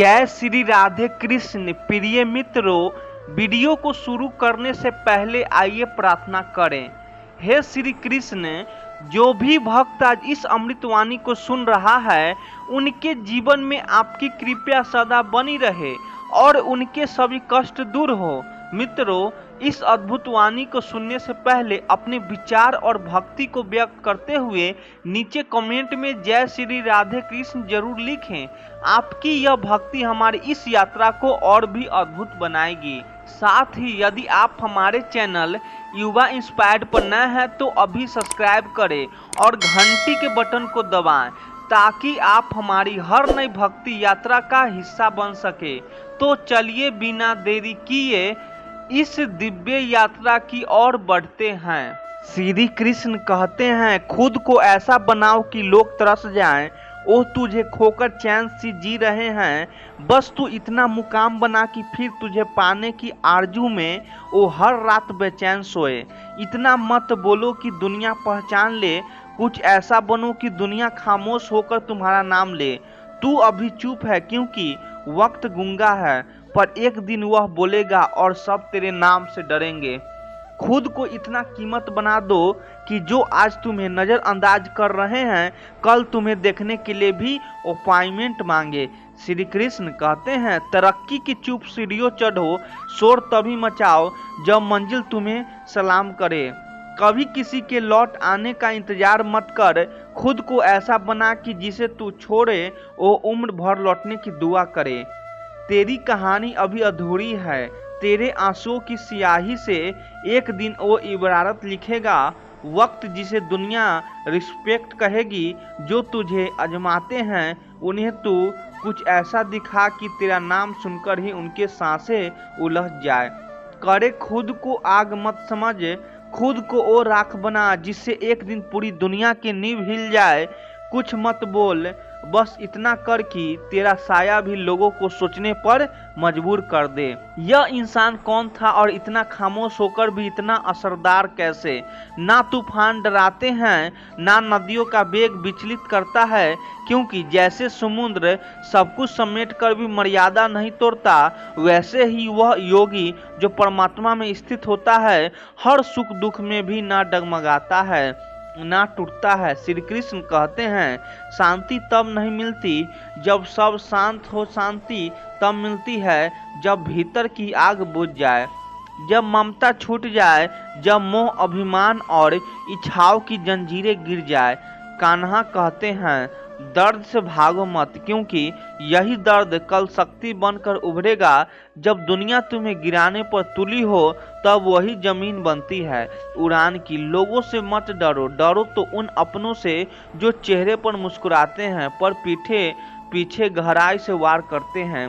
जय श्री राधे कृष्ण। प्रिय मित्रों, वीडियो को शुरू करने से पहले आइए प्रार्थना करें। हे श्री कृष्ण, जो भी भक्त आज इस अमृतवाणी को सुन रहा है, उनके जीवन में आपकी कृपा सदा बनी रहे और उनके सभी कष्ट दूर हो। मित्रों, इस अद्भुत वाणी को सुनने से पहले अपने विचार और भक्ति को व्यक्त करते हुए नीचे कमेंट में जय श्री राधे कृष्ण जरूर लिखें। आपकी यह भक्ति हमारी इस यात्रा को और भी अद्भुत बनाएगी। साथ ही यदि आप हमारे चैनल युवा इंस्पायर्ड पर नए हैं तो अभी सब्सक्राइब करें और घंटी के बटन को दबाएं ताकि आप हमारी हर नई भक्ति यात्रा का हिस्सा बन सके। तो चलिए बिना देरी किए इस दिव्य यात्रा की ओर बढ़ते हैं। श्री कृष्ण कहते हैं, खुद को ऐसा बनाओ कि लोग तरस जाएं। ओह, तुझे खोकर चैन से जी रहे हैं, बस तू इतना मुकाम बना कि फिर तुझे पाने की आरजू में वो हर रात बेचैन सोए। इतना मत बोलो कि दुनिया पहचान ले, कुछ ऐसा बनो कि दुनिया खामोश होकर तुम्हारा नाम ले। तू अभी चुप है क्योंकि वक्त गूंगा है, पर एक दिन वह बोलेगा और सब तेरे नाम से डरेंगे। खुद को इतना कीमत बना दो कि जो आज तुम्हें नज़रअंदाज कर रहे हैं, कल तुम्हें देखने के लिए भी अपॉइंटमेंट मांगे। श्री कृष्ण कहते हैं, तरक्की की चुप सीढ़ियों चढ़ो, शोर तभी मचाओ जब मंजिल तुम्हें सलाम करे। कभी किसी के लौट आने का इंतजार मत कर, खुद को ऐसा बना कि जिसे तू छोड़े वो उम्र भर लौटने की दुआ करे। तेरी कहानी अभी अधूरी है, तेरे आंसुओं की स्याही से एक दिन वो इबारत लिखेगा। वक्त जिसे दुनिया रिस्पेक्ट कहेगी, जो तुझे आजमाते हैं उन्हें तू कुछ ऐसा दिखा कि तेरा नाम सुनकर ही उनके सांसें उलझ जाए। करे खुद को आग मत समझ, खुद को वो राख बना जिससे एक दिन पूरी दुनिया की नींव हिल जाए। कुछ मत बोल, बस इतना कर कि तेरा साया भी लोगों को सोचने पर मजबूर कर दे। यह इंसान कौन था और इतना खामोश होकर भी इतना असरदार कैसे? ना तूफान डराते हैं, ना नदियों का वेग विचलित करता है, क्योंकि जैसे समुद्र सब कुछ समेट कर भी मर्यादा नहीं तोड़ता, वैसे ही वह योगी जो परमात्मा में स्थित होता है, हर सुख दुख में भी ना डगमगाता है, ना टूटता है। श्री कृष्ण कहते हैं, शांति तब नहीं मिलती जब सब शांत हो, शांति तब मिलती है जब भीतर की आग बुझ जाए, जब ममता छूट जाए, जब मोह, अभिमान और इच्छाओं की जंजीरें गिर जाए। कान्हा कहते हैं, दर्द से भागो मत, क्योंकि यही दर्द कल शक्ति बनकर उभरेगा। जब दुनिया तुम्हें गिराने पर तुली हो, तब वही जमीन बनती है उड़ान की। लोगों से मत डरो, डरो तो उन अपनों से जो चेहरे पर मुस्कुराते हैं पर पीछे गहराई से वार करते हैं।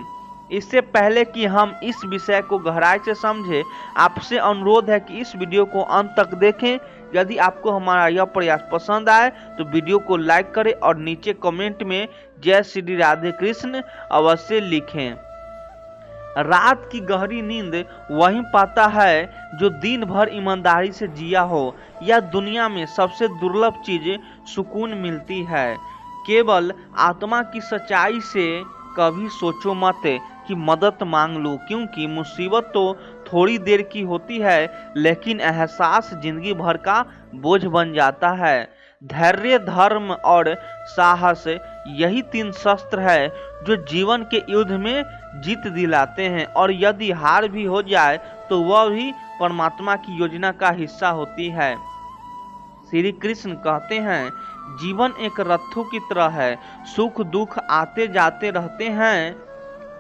इससे पहले कि हम इस विषय को गहराई से समझें, आपसे अनुरोध है कि इस वीडियो को अंत तक देखें। यदि आपको हमारा यह प्रयास पसंद आए तो वीडियो को लाइक करें और नीचे कमेंट में जय श्री राधे कृष्ण अवश्य लिखें। रात की गहरी नींद वही पाता है जो दिन भर ईमानदारी से जिया हो। यह दुनिया में सबसे दुर्लभ चीज सुकून मिलती है। केवल आत्मा की सच्चाई से कभी सोचो मत कि मदद मांग लो, क्योंकि मुसीबत तो थोड़ी देर की होती है, लेकिन एहसास जिंदगी भर का बोझ बन जाता है। धैर्य, धर्म और साहस यही 3 शस्त्र है जो जीवन के युद्ध में जीत दिलाते हैं, और यदि हार भी हो जाए तो वह भी परमात्मा की योजना का हिस्सा होती है। श्री कृष्ण कहते हैं, जीवन एक रथों की तरह है, सुख दुख आते जाते रहते हैं,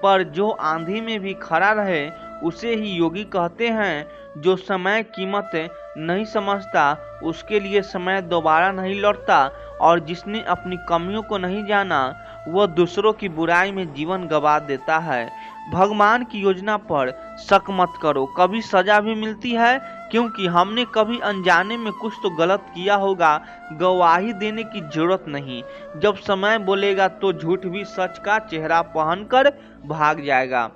पर जो आंधी में भी खड़ा रहे उसे ही योगी कहते हैं। जो समय कीमत नहीं समझता उसके लिए समय दोबारा नहीं लौटता, और जिसने अपनी कमियों को नहीं जाना वह दूसरों की बुराई में जीवन गंवा देता है। भगवान की योजना पर शक मत करो, कभी सजा भी मिलती है, क्योंकि हमने कभी अनजाने में कुछ तो गलत किया होगा। गवाही देने की जरूरत नहीं, जब समय बोलेगा तो झूठ भी सच का चेहरा पहनकर भाग जाएगा।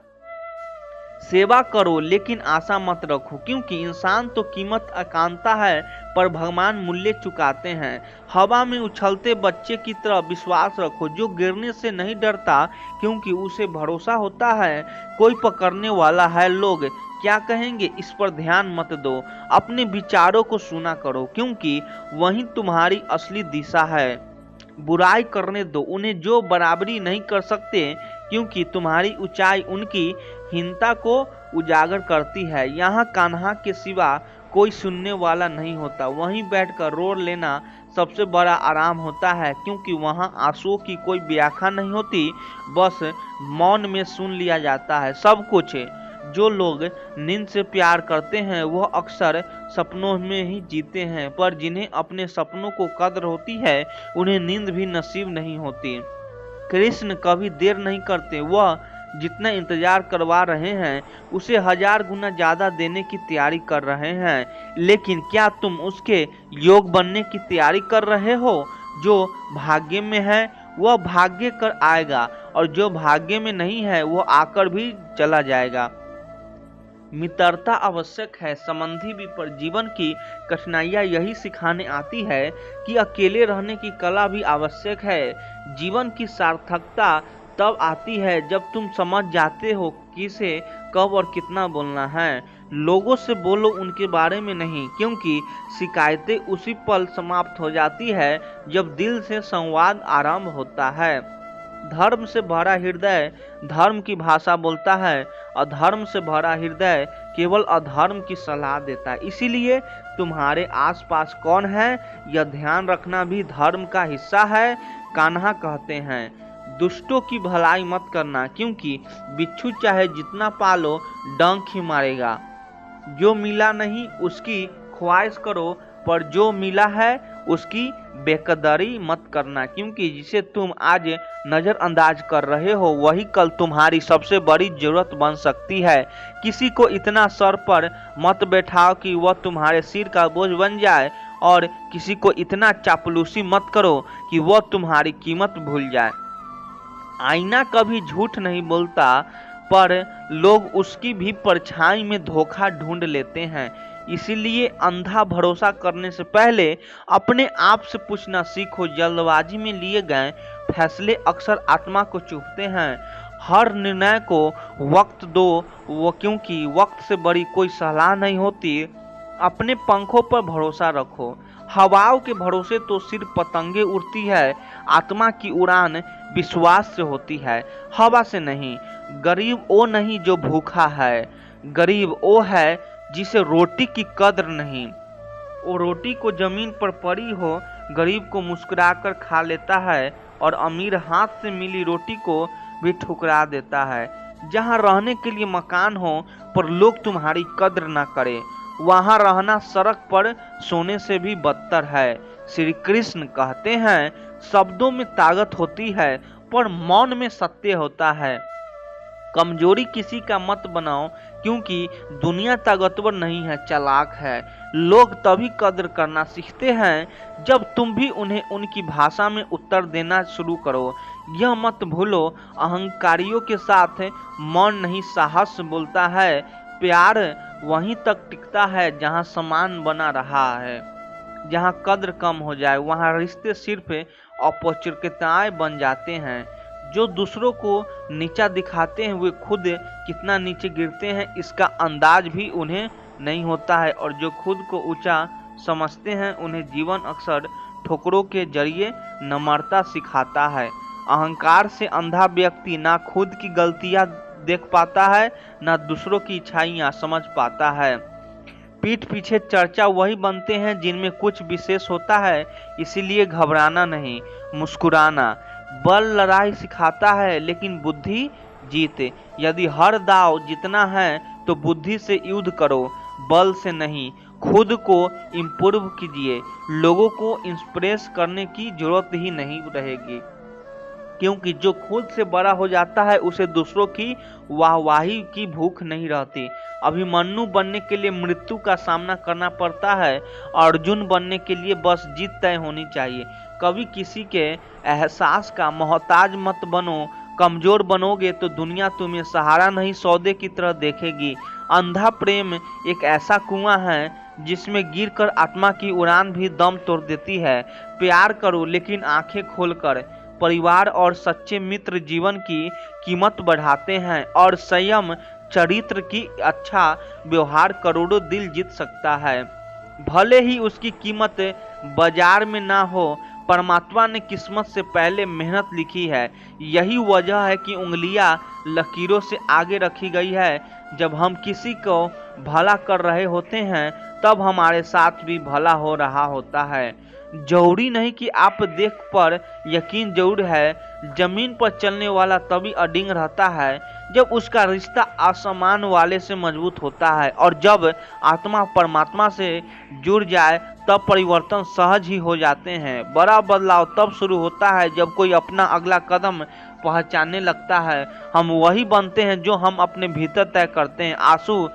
सेवा करो लेकिन आशा मत रखो, क्योंकि इंसान तो कीमत आकांता है पर भगवान मूल्य चुकाते हैं। हवा में उछलते बच्चे की तरह विश्वास रखो जो गिरने से नहीं डरता, क्योंकि उसे भरोसा होता है कोई पकड़ने वाला है। लोग क्या कहेंगे इस पर ध्यान मत दो, अपने विचारों को सुना करो, क्योंकि वही तुम्हारी असली दिशा है। बुराई करने दो उन्हें जो बराबरी नहीं कर सकते, क्योंकि तुम्हारी ऊंचाई उनकी हीनता को उजागर करती है। यहाँ कान्हा के सिवा कोई सुनने वाला नहीं होता, वहीं बैठकर रो लेना सबसे बड़ा आराम होता है, क्योंकि वहाँ आंसुओं की कोई व्याख्या नहीं होती, बस मौन में सुन लिया जाता है सब कुछ। जो लोग नींद से प्यार करते हैं वह अक्सर सपनों में ही जीते हैं, पर जिन्हें अपने सपनों को कद्र होती है उन्हें नींद भी नसीब नहीं होती। कृष्ण कभी देर नहीं करते, वह जितना इंतजार करवा रहे हैं उसे 1000 गुना ज्यादा देने की तैयारी कर रहे हैं। लेकिन क्या तुम उसके योग बनने की तैयारी कर रहे हो? जो भाग्य में है वह भाग्य कर आएगा, और जो भाग्य में नहीं है वह आकर भी चला जाएगा। मित्रता आवश्यक है, संबंधी भी, पर जीवन की कठिनाइयां यही सिखाने आती है कि अकेले रहने की कला भी आवश्यक है। जीवन की सार्थकता तब आती है जब तुम समझ जाते हो किसे कब और कितना बोलना है। लोगों से बोलो उनके बारे में नहीं, क्योंकि शिकायतें उसी पल समाप्त हो जाती है जब दिल से संवाद आरंभ होता है। धर्म से भरा हृदय धर्म की भाषा बोलता है, अधर्म से भरा हृदय केवल अधर्म की सलाह देता है। इसीलिए तुम्हारे आसपास कौन है यह ध्यान रखना भी धर्म का हिस्सा है। कान्हा कहते हैं, दुष्टों की भलाई मत करना, क्योंकि बिच्छू चाहे जितना पालो डंक ही मारेगा। जो मिला नहीं उसकी ख्वाहिश करो, पर जो मिला है उसकी बेकदरी मत करना, क्योंकि जिसे तुम आज नजरअंदाज कर रहे हो वही कल तुम्हारी सबसे बड़ी जरूरत बन सकती है। किसी को इतना सर पर मत बैठाओ कि वह तुम्हारे सिर का बोझ बन जाए, और किसी को इतना चापलूसी मत करो कि वह तुम्हारी कीमत भूल जाए। आईना कभी झूठ नहीं बोलता, पर लोग उसकी भी परछाई में धोखा ढूंढ लेते हैं। इसीलिए अंधा भरोसा करने से पहले अपने आप से पूछना सीखो। जल्दबाजी में लिए गए फैसले अक्सर आत्मा को चुभते हैं। हर निर्णय को वक्त दो, वो क्योंकि वक्त से बड़ी कोई सलाह नहीं होती। अपने पंखों पर भरोसा रखो, हवाओं के भरोसे तो सिर्फ पतंगे उड़ती है। आत्मा की उड़ान विश्वास से होती है, हवा से नहीं। गरीब वो नहीं जो भूखा है, गरीब वो है जिसे रोटी की कद्र नहीं। वो रोटी को जमीन पर पड़ी हो गरीब को मुस्कुराकर खा लेता है, और अमीर हाथ से मिली रोटी को भी ठुकरा देता है। जहाँ रहने के लिए मकान हो पर लोग तुम्हारी कद्र न करें, वहाँ रहना सड़क पर सोने से भी बदतर है। श्री कृष्ण कहते हैं, शब्दों में ताकत होती है पर मौन में सत्य होता है। कमजोरी किसी का मत बनाओ, क्योंकि दुनिया ताकतवर नहीं है, चालाक है। लोग तभी कद्र करना सीखते हैं जब तुम भी उन्हें उनकी भाषा में उत्तर देना शुरू करो। यह मत भूलो, अहंकारियों के साथ मौन नहीं साहस बोलता है। प्यार वहीं तक टिकता है जहां सम्मान बना रहा है। जहां कद्र कम हो जाए वहां रिश्ते सिर्फ औपचारिकताएं बन जाते हैं। जो दूसरों को नीचा दिखाते हैं वे खुद कितना नीचे गिरते हैं इसका अंदाज भी उन्हें नहीं होता है, और जो खुद को ऊंचा समझते हैं उन्हें जीवन अक्सर ठोकरों के जरिए नम्रता सिखाता है। अहंकार से अंधा व्यक्ति ना खुद की गलतियां देख पाता है, ना दूसरों की इच्छाइयां समझ पाता है। पीठ पीछे चर्चा वही बनते हैं जिनमें कुछ विशेष होता है। इसीलिए घबराना नहीं, मुस्कुराना। बल लड़ाई सिखाता है लेकिन बुद्धि जीत। यदि हर दाव जीतना है तो बुद्धि से युद्ध करो, बल से नहीं। खुद को इम्प्रूव कीजिए, लोगों को इंस्प्रेस करने की जरूरत ही नहीं रहेगी, क्योंकि जो खुद से बड़ा हो जाता है उसे दूसरों की वाहवाही की भूख नहीं रहती। अभिमन्यु बनने के लिए मृत्यु का सामना करना पड़ता है, अर्जुन बनने के लिए बस जीत तय होनी चाहिए। कभी किसी के एहसास का मोहताज मत बनो, कमजोर बनोगे तो दुनिया तुम्हें सहारा नहीं सौदे की तरह देखेगी। अंधा प्रेम एक ऐसा कुआं है जिसमें गिरकर आत्मा की उड़ान भी दम तोड़ देती है। प्यार करो लेकिन आंखें खोलकर। परिवार और सच्चे मित्र जीवन की कीमत बढ़ाते हैं और संयम चरित्र की अच्छा व्यवहार करोड़ों दिल जीत सकता है। भले ही उसकी कीमत बाजार में ना हो, परमात्मा ने किस्मत से पहले मेहनत लिखी है। यही वजह है कि उंगलियां लकीरों से आगे रखी गई है। जब हम किसी को भला कर रहे होते हैं तब हमारे साथ भी भला हो रहा होता है। जरूरी नहीं कि आप देख पर यकीन जरूर है। जमीन पर चलने वाला तभी अडिग रहता है जब उसका रिश्ता आसमान वाले से मजबूत होता है, और जब आत्मा परमात्मा से जुड़ जाए तब परिवर्तन सहज ही हो जाते हैं। बड़ा बदलाव तब शुरू होता है जब कोई अपना अगला कदम पहचानने लगता है। हम वही बनते हैं जो हम अपने भीतर तय करते हैं। आंसू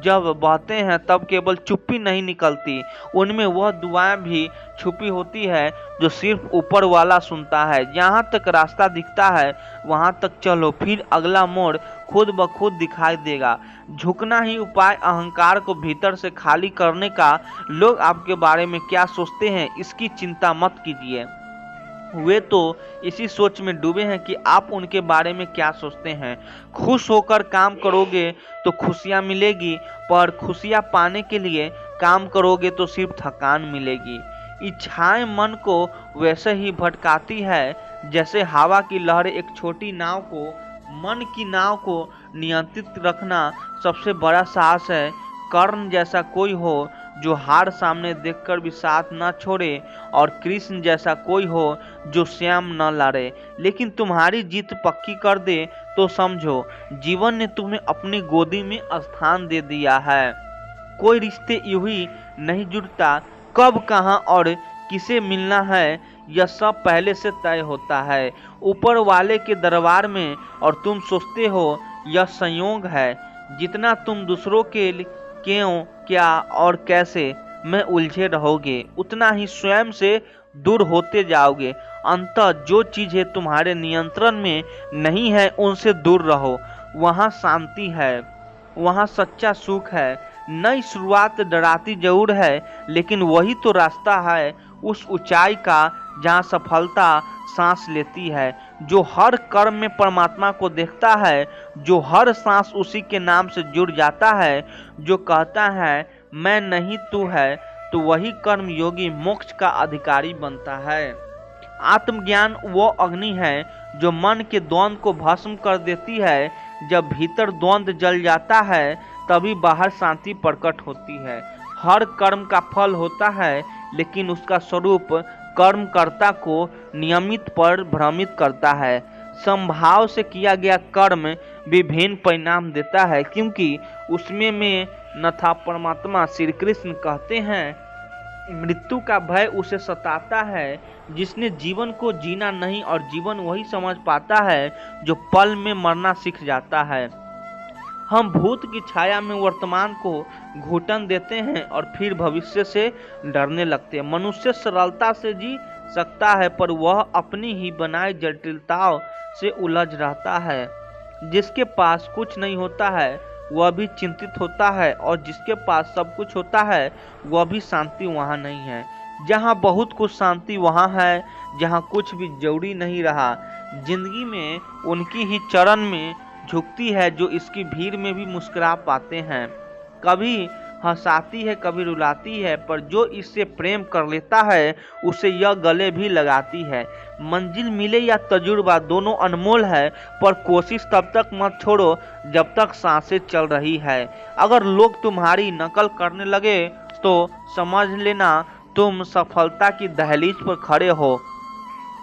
जब बहते हैं तब केवल चुप्पी नहीं निकलती, उनमें वह दुआएं भी छुपी होती है जो सिर्फ ऊपर वाला सुनता है। जहाँ तक रास्ता दिखता है वहाँ तक चलो, फिर अगला मोड़ खुद ब खुद दिखाई देगा। झुकना ही उपाय अहंकार को भीतर से खाली करने का। लोग आपके बारे में क्या सोचते हैं इसकी चिंता मत कीजिए, वे तो इसी सोच में डूबे हैं कि आप उनके बारे में क्या सोचते हैं। खुश होकर काम करोगे तो खुशियां मिलेगी, पर खुशियां पाने के लिए काम करोगे तो सिर्फ थकान मिलेगी। इच्छाएं मन को वैसे ही भटकाती है जैसे हवा की लहरें एक छोटी नाव को। मन की नाव को नियंत्रित रखना सबसे बड़ा साहस है। कर्ण जैसा कोई हो जो हार सामने देखकर भी साथ न छोड़े, और कृष्ण जैसा कोई हो जो श्याम न लड़े लेकिन तुम्हारी जीत पक्की कर दे, तो समझो जीवन ने तुम्हें अपनी गोदी में स्थान दे दिया है। कोई रिश्ते यूं ही नहीं जुड़ता। कब कहाँ और किसे मिलना है यह सब पहले से तय होता है ऊपर वाले के दरबार में, और तुम सोचते हो यह संयोग है। जितना तुम दूसरों के क्यों, क्या और कैसे में उलझे रहोगे, उतना ही स्वयं से दूर होते जाओगे। अंततः जो चीजें तुम्हारे नियंत्रण में नहीं है उनसे दूर रहो। वहाँ शांति है, वहाँ सच्चा सुख है। नई शुरुआत डराती जरूर है, लेकिन वही तो रास्ता है उस ऊंचाई का जहाँ सफलता सांस लेती है। जो हर कर्म में परमात्मा को देखता है, जो हर सांस उसी के नाम से जुड़ जाता है, जो कहता है मैं नहीं तू है, तो वही कर्म योगी मोक्ष का अधिकारी बनता है। आत्मज्ञान वो अग्नि है जो मन के द्वंद्व को भस्म कर देती है। जब भीतर द्वंद्व जल जाता है तभी बाहर शांति प्रकट होती है। हर कर्म का फल होता है, लेकिन उसका स्वरूप कर्मकर्ता को नियमित पर भ्रमित करता है। संभाव से किया गया कर्म विभिन्न परिणाम देता है, क्योंकि उसमें में न था परमात्मा। श्री कृष्ण कहते हैं मृत्यु का भय उसे सताता है जिसने जीवन को जीना नहीं, और जीवन वही समझ पाता है जो पल में मरना सीख जाता है। हम भूत की छाया में वर्तमान को घुटन देते हैं और फिर भविष्य से डरने लगते हैं। मनुष्य सरलता से जी सकता है, पर वह अपनी ही बनाई जटिलताओं से उलझ रहता है। जिसके पास कुछ नहीं होता है वह भी चिंतित होता है, और जिसके पास सब कुछ होता है वह भी शांति वहाँ नहीं है। जहाँ बहुत कुछ शांति वहाँ है जहाँ कुछ भी जरूरी नहीं रहा। जिंदगी में उनकी ही चरण में झुकती है जो इसकी भीड़ में भी मुस्कुरा पाते हैं। कभी हंसाती है कभी रुलाती है, पर जो इससे प्रेम कर लेता है उसे यह गले भी लगाती है। मंजिल मिले या तजुर्बा दोनों अनमोल है, पर कोशिश तब तक मत छोड़ो जब तक सांसें चल रही है। अगर लोग तुम्हारी नकल करने लगे तो समझ लेना तुम सफलता की दहलीज पर खड़े हो।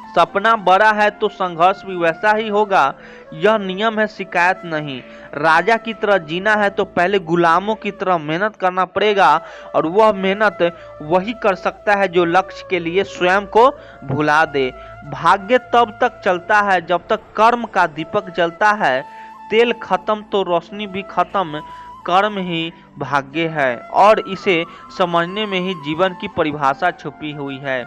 सपना बड़ा है तो संघर्ष भी वैसा ही होगा। यह नियम है, शिकायत नहीं। राजा की तरह जीना है तो पहले गुलामों की तरह मेहनत करना पड़ेगा, और वह मेहनत वही कर सकता है जो लक्ष्य के लिए स्वयं को भुला दे। भाग्य तब तक चलता है जब तक कर्म का दीपक जलता है। तेल खत्म तो रोशनी भी खत्म। कर्म ही भाग्य है, और इसे समझने में ही जीवन की परिभाषा छुपी हुई है।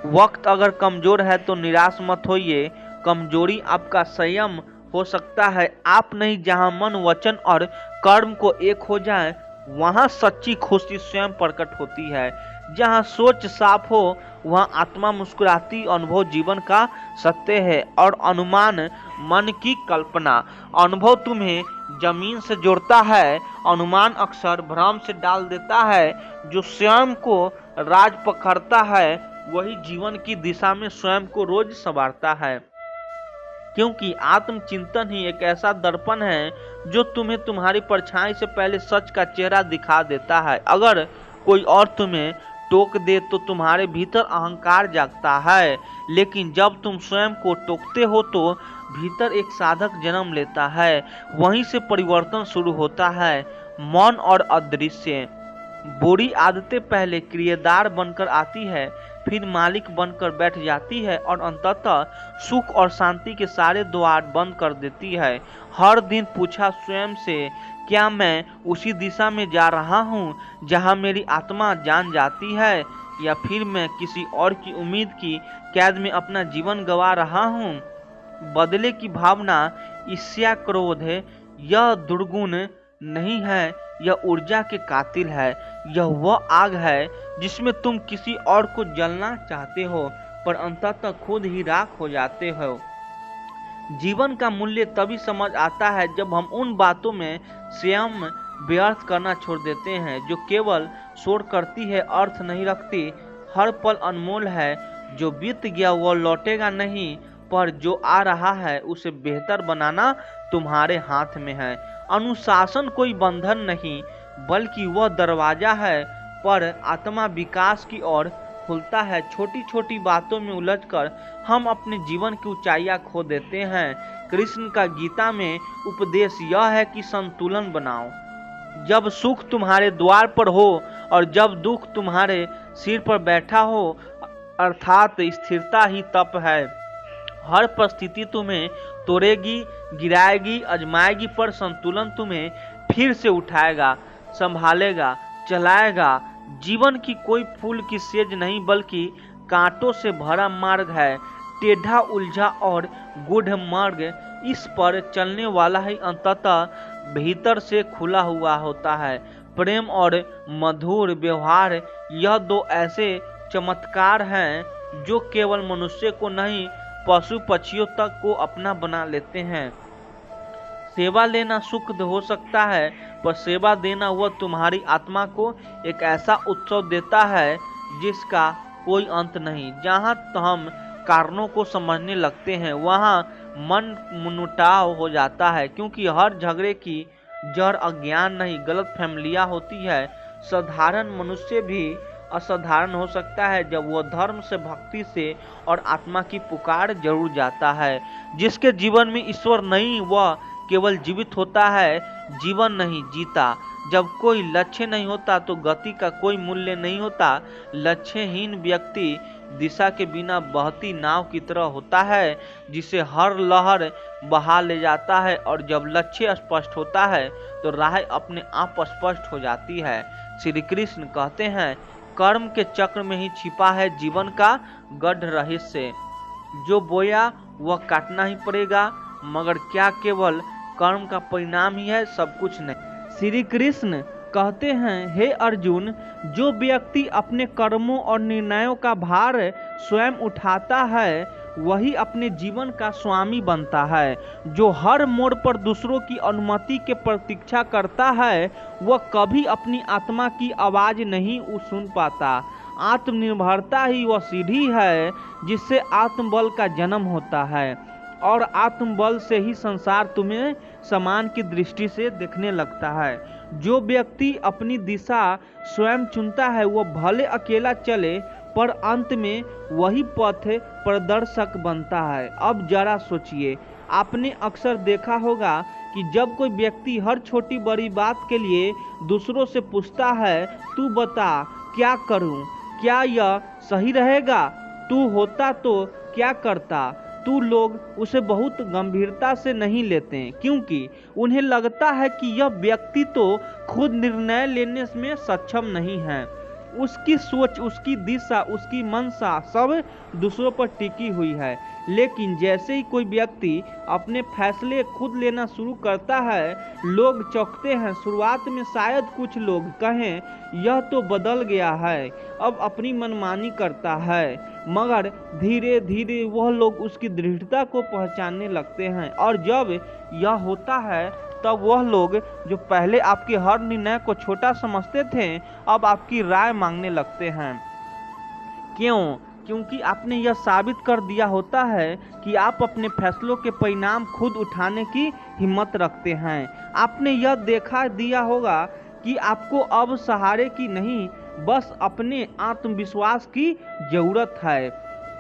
वक्त अगर कमजोर है तो निराश मत होइए। कमजोरी आपका संयम हो सकता है। आप नहीं, जहां मन, वचन और कर्म को एक हो जाए वहां सच्ची खुशी स्वयं प्रकट होती है। जहां सोच साफ हो वहां आत्मा मुस्कुराती। अनुभव जीवन का सत्य है और अनुमान मन की कल्पना। अनुभव तुम्हें जमीन से जोड़ता है, अनुमान अक्सर भ्रम से डाल देता है। जो स्वयं को राज पकड़ता है वही जीवन की दिशा में स्वयं को रोज संवारता है, क्योंकि आत्मचिंतन ही एक ऐसा दर्पण है जो तुम्हें तुम्हारी परछाई से पहले सच का चेहरा दिखा देता है। अगर कोई और तुम्हें टोक दे तो तुम्हारे भीतर अहंकार जागता है, लेकिन जब तुम स्वयं को टोकते हो तो भीतर एक साधक जन्म लेता है। वहीं से परिवर्तन शुरू होता है। मौन और अदृश्य। बुरी आदतें पहले क्रियादार बनकर आती है, फिर मालिक बनकर बैठ जाती है और अंततः सुख और शांति के सारे द्वार बंद कर देती है। हर दिन पूछा स्वयं से, क्या मैं उसी दिशा में जा रहा हूँ जहाँ मेरी आत्मा जान जाती है, या फिर मैं किसी और की उम्मीद की कैद में अपना जीवन गंवा रहा हूँ। बदले की भावना, ईर्ष्या, क्रोध है, यह दुर्गुण नहीं है, यह ऊर्जा के कातिल है। यह वह आग है जिसमें तुम किसी और को जलना चाहते हो पर अंततः खुद ही राख हो जाते हो। जीवन का मूल्य तभी समझ आता है जब हम उन बातों में स्वयं व्यर्थ करना छोड़ देते हैं जो केवल शोर करती है, अर्थ नहीं रखती। हर पल अनमोल है। जो बीत गया वह लौटेगा नहीं, पर जो आ रहा है उसे बेहतर बनाना तुम्हारे हाथ में है। अनुशासन कोई बंधन नहीं बल्कि वह दरवाजा है पर आत्मा विकास की ओर खुलता है। छोटी छोटी बातों में उलझकर हम अपने जीवन की ऊंचाइयां खो देते हैं। कृष्ण का गीता में उपदेश यह है कि संतुलन बनाओ। जब सुख तुम्हारे द्वार पर हो और जब दुख तुम्हारे सिर पर बैठा हो, अर्थात स्थिरता ही तप है। हर परिस्थिति तुम्हें तोड़ेगी, गिराएगी, आजमाएगी, पर संतुलन तुम्हें फिर से उठाएगा, संभालेगा, चलाएगा। जीवन की कोई फूल की सेज नहीं बल्कि कांटों से भरा मार्ग है, टेढ़ा, उलझा और गूढ़ मार्ग। इस पर चलने वाला ही अंततः भीतर से खुला हुआ होता है। प्रेम और मधुर व्यवहार, यह दो ऐसे चमत्कार हैं जो केवल मनुष्य को नहीं पशु पक्षियों तक को अपना बना लेते हैं। सेवा लेना सुख हो सकता है, पर सेवा देना वह तुम्हारी आत्मा को एक ऐसा उत्सव देता है जिसका कोई अंत नहीं। जहाँ हम कारणों को समझने लगते हैं वहाँ मन मुनुटाव हो जाता है, क्योंकि हर झगड़े की जड़ अज्ञान नहीं गलत फहमियां होती है। साधारण मनुष्य भी असाधारण हो सकता है जब वह धर्म से, भक्ति से और आत्मा की पुकार जरूर जाता है। जिसके जीवन में ईश्वर नहीं वह केवल जीवित होता है, जीवन नहीं जीता। जब कोई लक्ष्य नहीं होता तो गति का कोई मूल्य नहीं होता। लक्ष्यहीन व्यक्ति दिशा के बिना बहती नाव की तरह होता है जिसे हर लहर बहा ले जाता है, और जब लक्ष्य स्पष्ट होता है तो राह अपने आप स्पष्ट हो जाती है। श्री कृष्ण कहते हैं, कर्म के चक्र में ही छिपा है जीवन का गढ़ रहस्य। जो बोया वह काटना ही पड़ेगा, मगर क्या केवल कर्म का परिणाम ही है? सब कुछ नहीं। श्री कृष्ण कहते हैं, हे अर्जुन, जो व्यक्ति अपने कर्मों और निर्णयों का भार स्वयं उठाता है वही अपने जीवन का स्वामी बनता है। जो हर मोड़ पर दूसरों की अनुमति के प्रतीक्षा करता है वह कभी अपनी आत्मा की आवाज नहीं सुन पाता। आत्मनिर्भरता ही वह सीढ़ी है जिससे आत्मबल का जन्म होता है, और आत्मबल से ही संसार तुम्हें समान की दृष्टि से देखने लगता है। जो व्यक्ति अपनी दिशा स्वयं चुनता है वह भले अकेला चले पर अंत में वही पथ प्रदर्शक बनता है। अब जरा सोचिए, आपने अक्सर देखा होगा कि जब कोई व्यक्ति हर छोटी बड़ी बात के लिए दूसरों से पूछता है, तू बता क्या करूं, क्या यह सही रहेगा, तू होता तो क्या करता, तो लोग उसे बहुत गंभीरता से नहीं लेते, क्योंकि उन्हें लगता है कि यह व्यक्ति तो खुद निर्णय लेने में सक्षम नहीं है। उसकी सोच, उसकी दिशा, उसकी मंशा सब दूसरों पर टिकी हुई है। लेकिन जैसे ही कोई व्यक्ति अपने फैसले खुद लेना शुरू करता है, लोग चौंकते हैं। शुरुआत में शायद कुछ लोग कहें यह तो बदल गया है, अब अपनी मनमानी करता है, मगर धीरे धीरे वह लोग उसकी दृढ़ता को पहचानने लगते हैं। और जब यह होता है तब वह लोग जो पहले आपके हर निर्णय को छोटा समझते थे, अब आपकी राय मांगने लगते हैं। क्यों? क्योंकि आपने यह साबित कर दिया होता है कि आप अपने फैसलों के परिणाम खुद उठाने की हिम्मत रखते हैं। आपने यह देखा दिया होगा कि आपको अब सहारे की नहीं, बस अपने आत्मविश्वास की जरूरत है।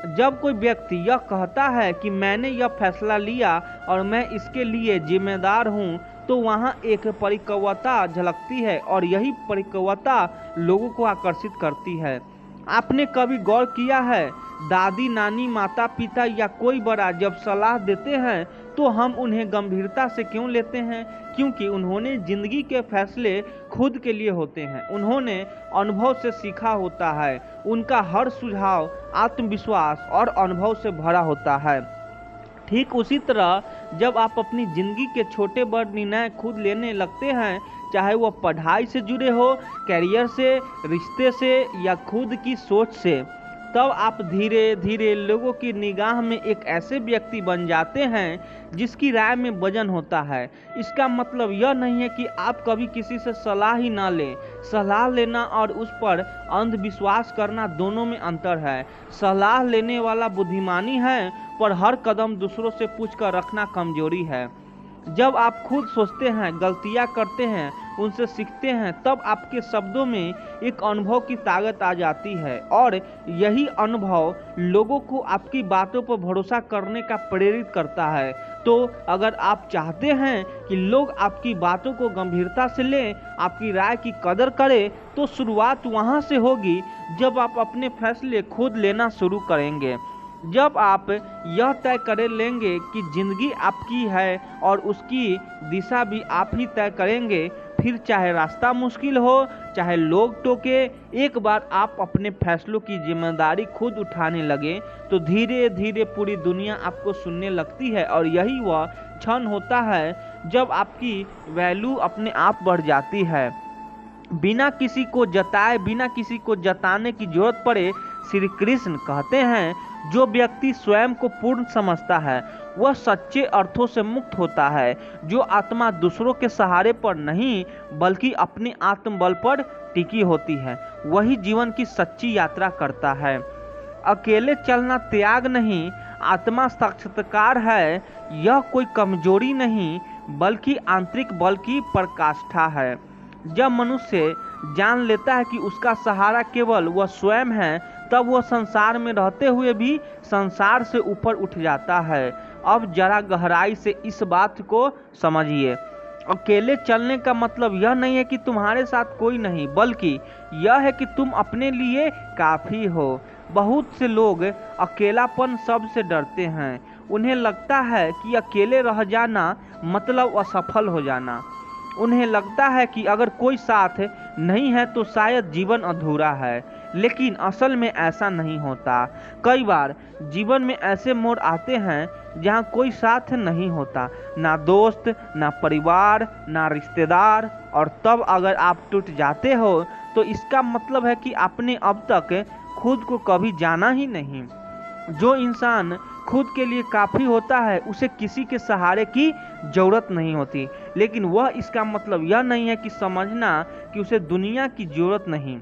जब कोई व्यक्ति यह कहता है कि मैंने यह फैसला लिया और मैं इसके लिए जिम्मेदार हूँ, तो वहाँ एक परिपक्वता झलकती है और यही परिपक्वता लोगों को आकर्षित करती है। आपने कभी गौर किया है, दादी नानी माता पिता या कोई बड़ा जब सलाह देते हैं तो हम उन्हें गंभीरता से क्यों लेते हैं? क्योंकि उन्होंने जिंदगी के फैसले खुद के लिए होते हैं, उन्होंने अनुभव से सीखा होता है, उनका हर सुझाव आत्मविश्वास और अनुभव से भरा होता है। ठीक उसी तरह जब आप अपनी जिंदगी के छोटे बड़े निर्णय खुद लेने लगते हैं, चाहे वह पढ़ाई से जुड़े हो, कैरियर से, रिश्ते से या खुद की सोच से, तब आप धीरे धीरे लोगों की निगाह में एक ऐसे व्यक्ति बन जाते हैं जिसकी राय में वजन होता है। इसका मतलब यह नहीं है कि आप कभी किसी से सलाह ही ना लें। सलाह लेना और उस पर अंधविश्वास करना दोनों में अंतर है। सलाह लेने वाला बुद्धिमानी है, पर हर कदम दूसरों से पूछकर रखना कमजोरी है। जब आप खुद सोचते हैं, गलतियां करते हैं, उनसे सीखते हैं, तब आपके शब्दों में एक अनुभव की ताकत आ जाती है और यही अनुभव लोगों को आपकी बातों पर भरोसा करने का प्रेरित करता है। तो अगर आप चाहते हैं कि लोग आपकी बातों को गंभीरता से लें, आपकी राय की कदर करें, तो शुरुआत वहां से होगी जब आप अपने फैसले खुद लेना शुरू करेंगे। जब आप यह तय कर लेंगे कि जिंदगी आपकी है और उसकी दिशा भी आप ही तय करेंगे, फिर चाहे रास्ता मुश्किल हो, चाहे लोग टोके, एक बार आप अपने फैसलों की जिम्मेदारी खुद उठाने लगे तो धीरे धीरे पूरी दुनिया आपको सुनने लगती है। और यही वह क्षण होता है जब आपकी वैल्यू अपने आप बढ़ जाती है, बिना किसी को जताए, बिना किसी को जताने की जरूरत पड़े। श्री कृष्ण कहते हैं, जो व्यक्ति स्वयं को पूर्ण समझता है वह सच्चे अर्थों से मुक्त होता है। जो आत्मा दूसरों के सहारे पर नहीं बल्कि अपने आत्मबल पर टिकी होती है, वही जीवन की सच्ची यात्रा करता है। अकेले चलना त्याग नहीं, आत्मा साक्षात्कार है। यह कोई कमजोरी नहीं बल्कि आंतरिक बल की पराकाष्ठा है। जब मनुष्य जान लेता है कि उसका सहारा केवल वह स्वयं है, तब वह संसार में रहते हुए भी संसार से ऊपर उठ जाता है। अब जरा गहराई से इस बात को समझिए। अकेले चलने का मतलब यह नहीं है कि तुम्हारे साथ कोई नहीं, बल्कि यह है कि तुम अपने लिए काफी हो। बहुत से लोग अकेलापन शब्द से डरते हैं। उन्हें लगता है कि अकेले रह जाना मतलब असफल हो जाना। उन्हें लगता है कि अगर कोई साथ नहीं है तो शायद जीवन अधूरा है। लेकिन असल में ऐसा नहीं होता। कई बार जीवन में ऐसे मोड़ आते हैं जहां कोई साथ नहीं होता, ना दोस्त, ना परिवार, ना रिश्तेदार। और तब अगर आप टूट जाते हो तो इसका मतलब है कि आपने अब तक खुद को कभी जाना ही नहीं। जो इंसान खुद के लिए काफी होता है उसे किसी के सहारे की जरूरत नहीं होती। लेकिन वह इसका मतलब यह नहीं है कि समझना कि उसे दुनिया की जरूरत नहीं।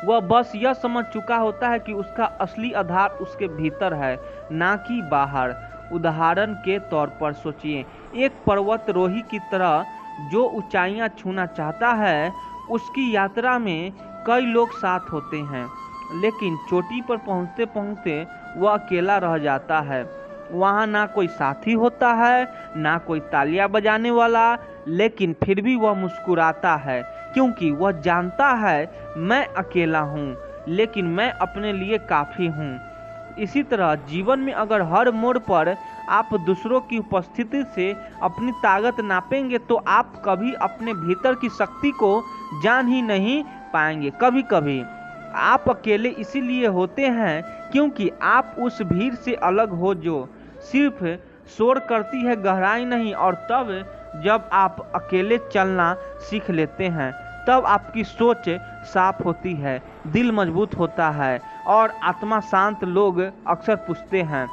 वह बस यह समझ चुका होता है कि उसका असली आधार उसके भीतर है, ना कि बाहर। उदाहरण के तौर पर सोचिए, एक पर्वतारोही की तरह जो ऊंचाइयां छूना चाहता है, उसकी यात्रा में कई लोग साथ होते हैं, लेकिन चोटी पर पहुंचते पहुंचते वह अकेला रह जाता है। वहाँ ना कोई साथी होता है, ना कोई तालियां बजाने वाला, लेकिन फिर भी वह मुस्कुराता है क्योंकि वह जानता है मैं अकेला हूँ, लेकिन मैं अपने लिए काफ़ी हूँ। इसी तरह जीवन में अगर हर मोड़ पर आप दूसरों की उपस्थिति से अपनी ताकत नापेंगे तो आप कभी अपने भीतर की शक्ति को जान ही नहीं पाएंगे। कभी कभी आप अकेले इसीलिए होते हैं क्योंकि आप उस भीड़ से अलग हो जो सिर्फ शोर करती है, गहराई नहीं। और तब जब आप अकेले चलना सीख लेते हैं तब आपकी सोच साफ होती है, दिल मजबूत होता है और आत्मा शांत। लोग अक्सर पूछते हैं,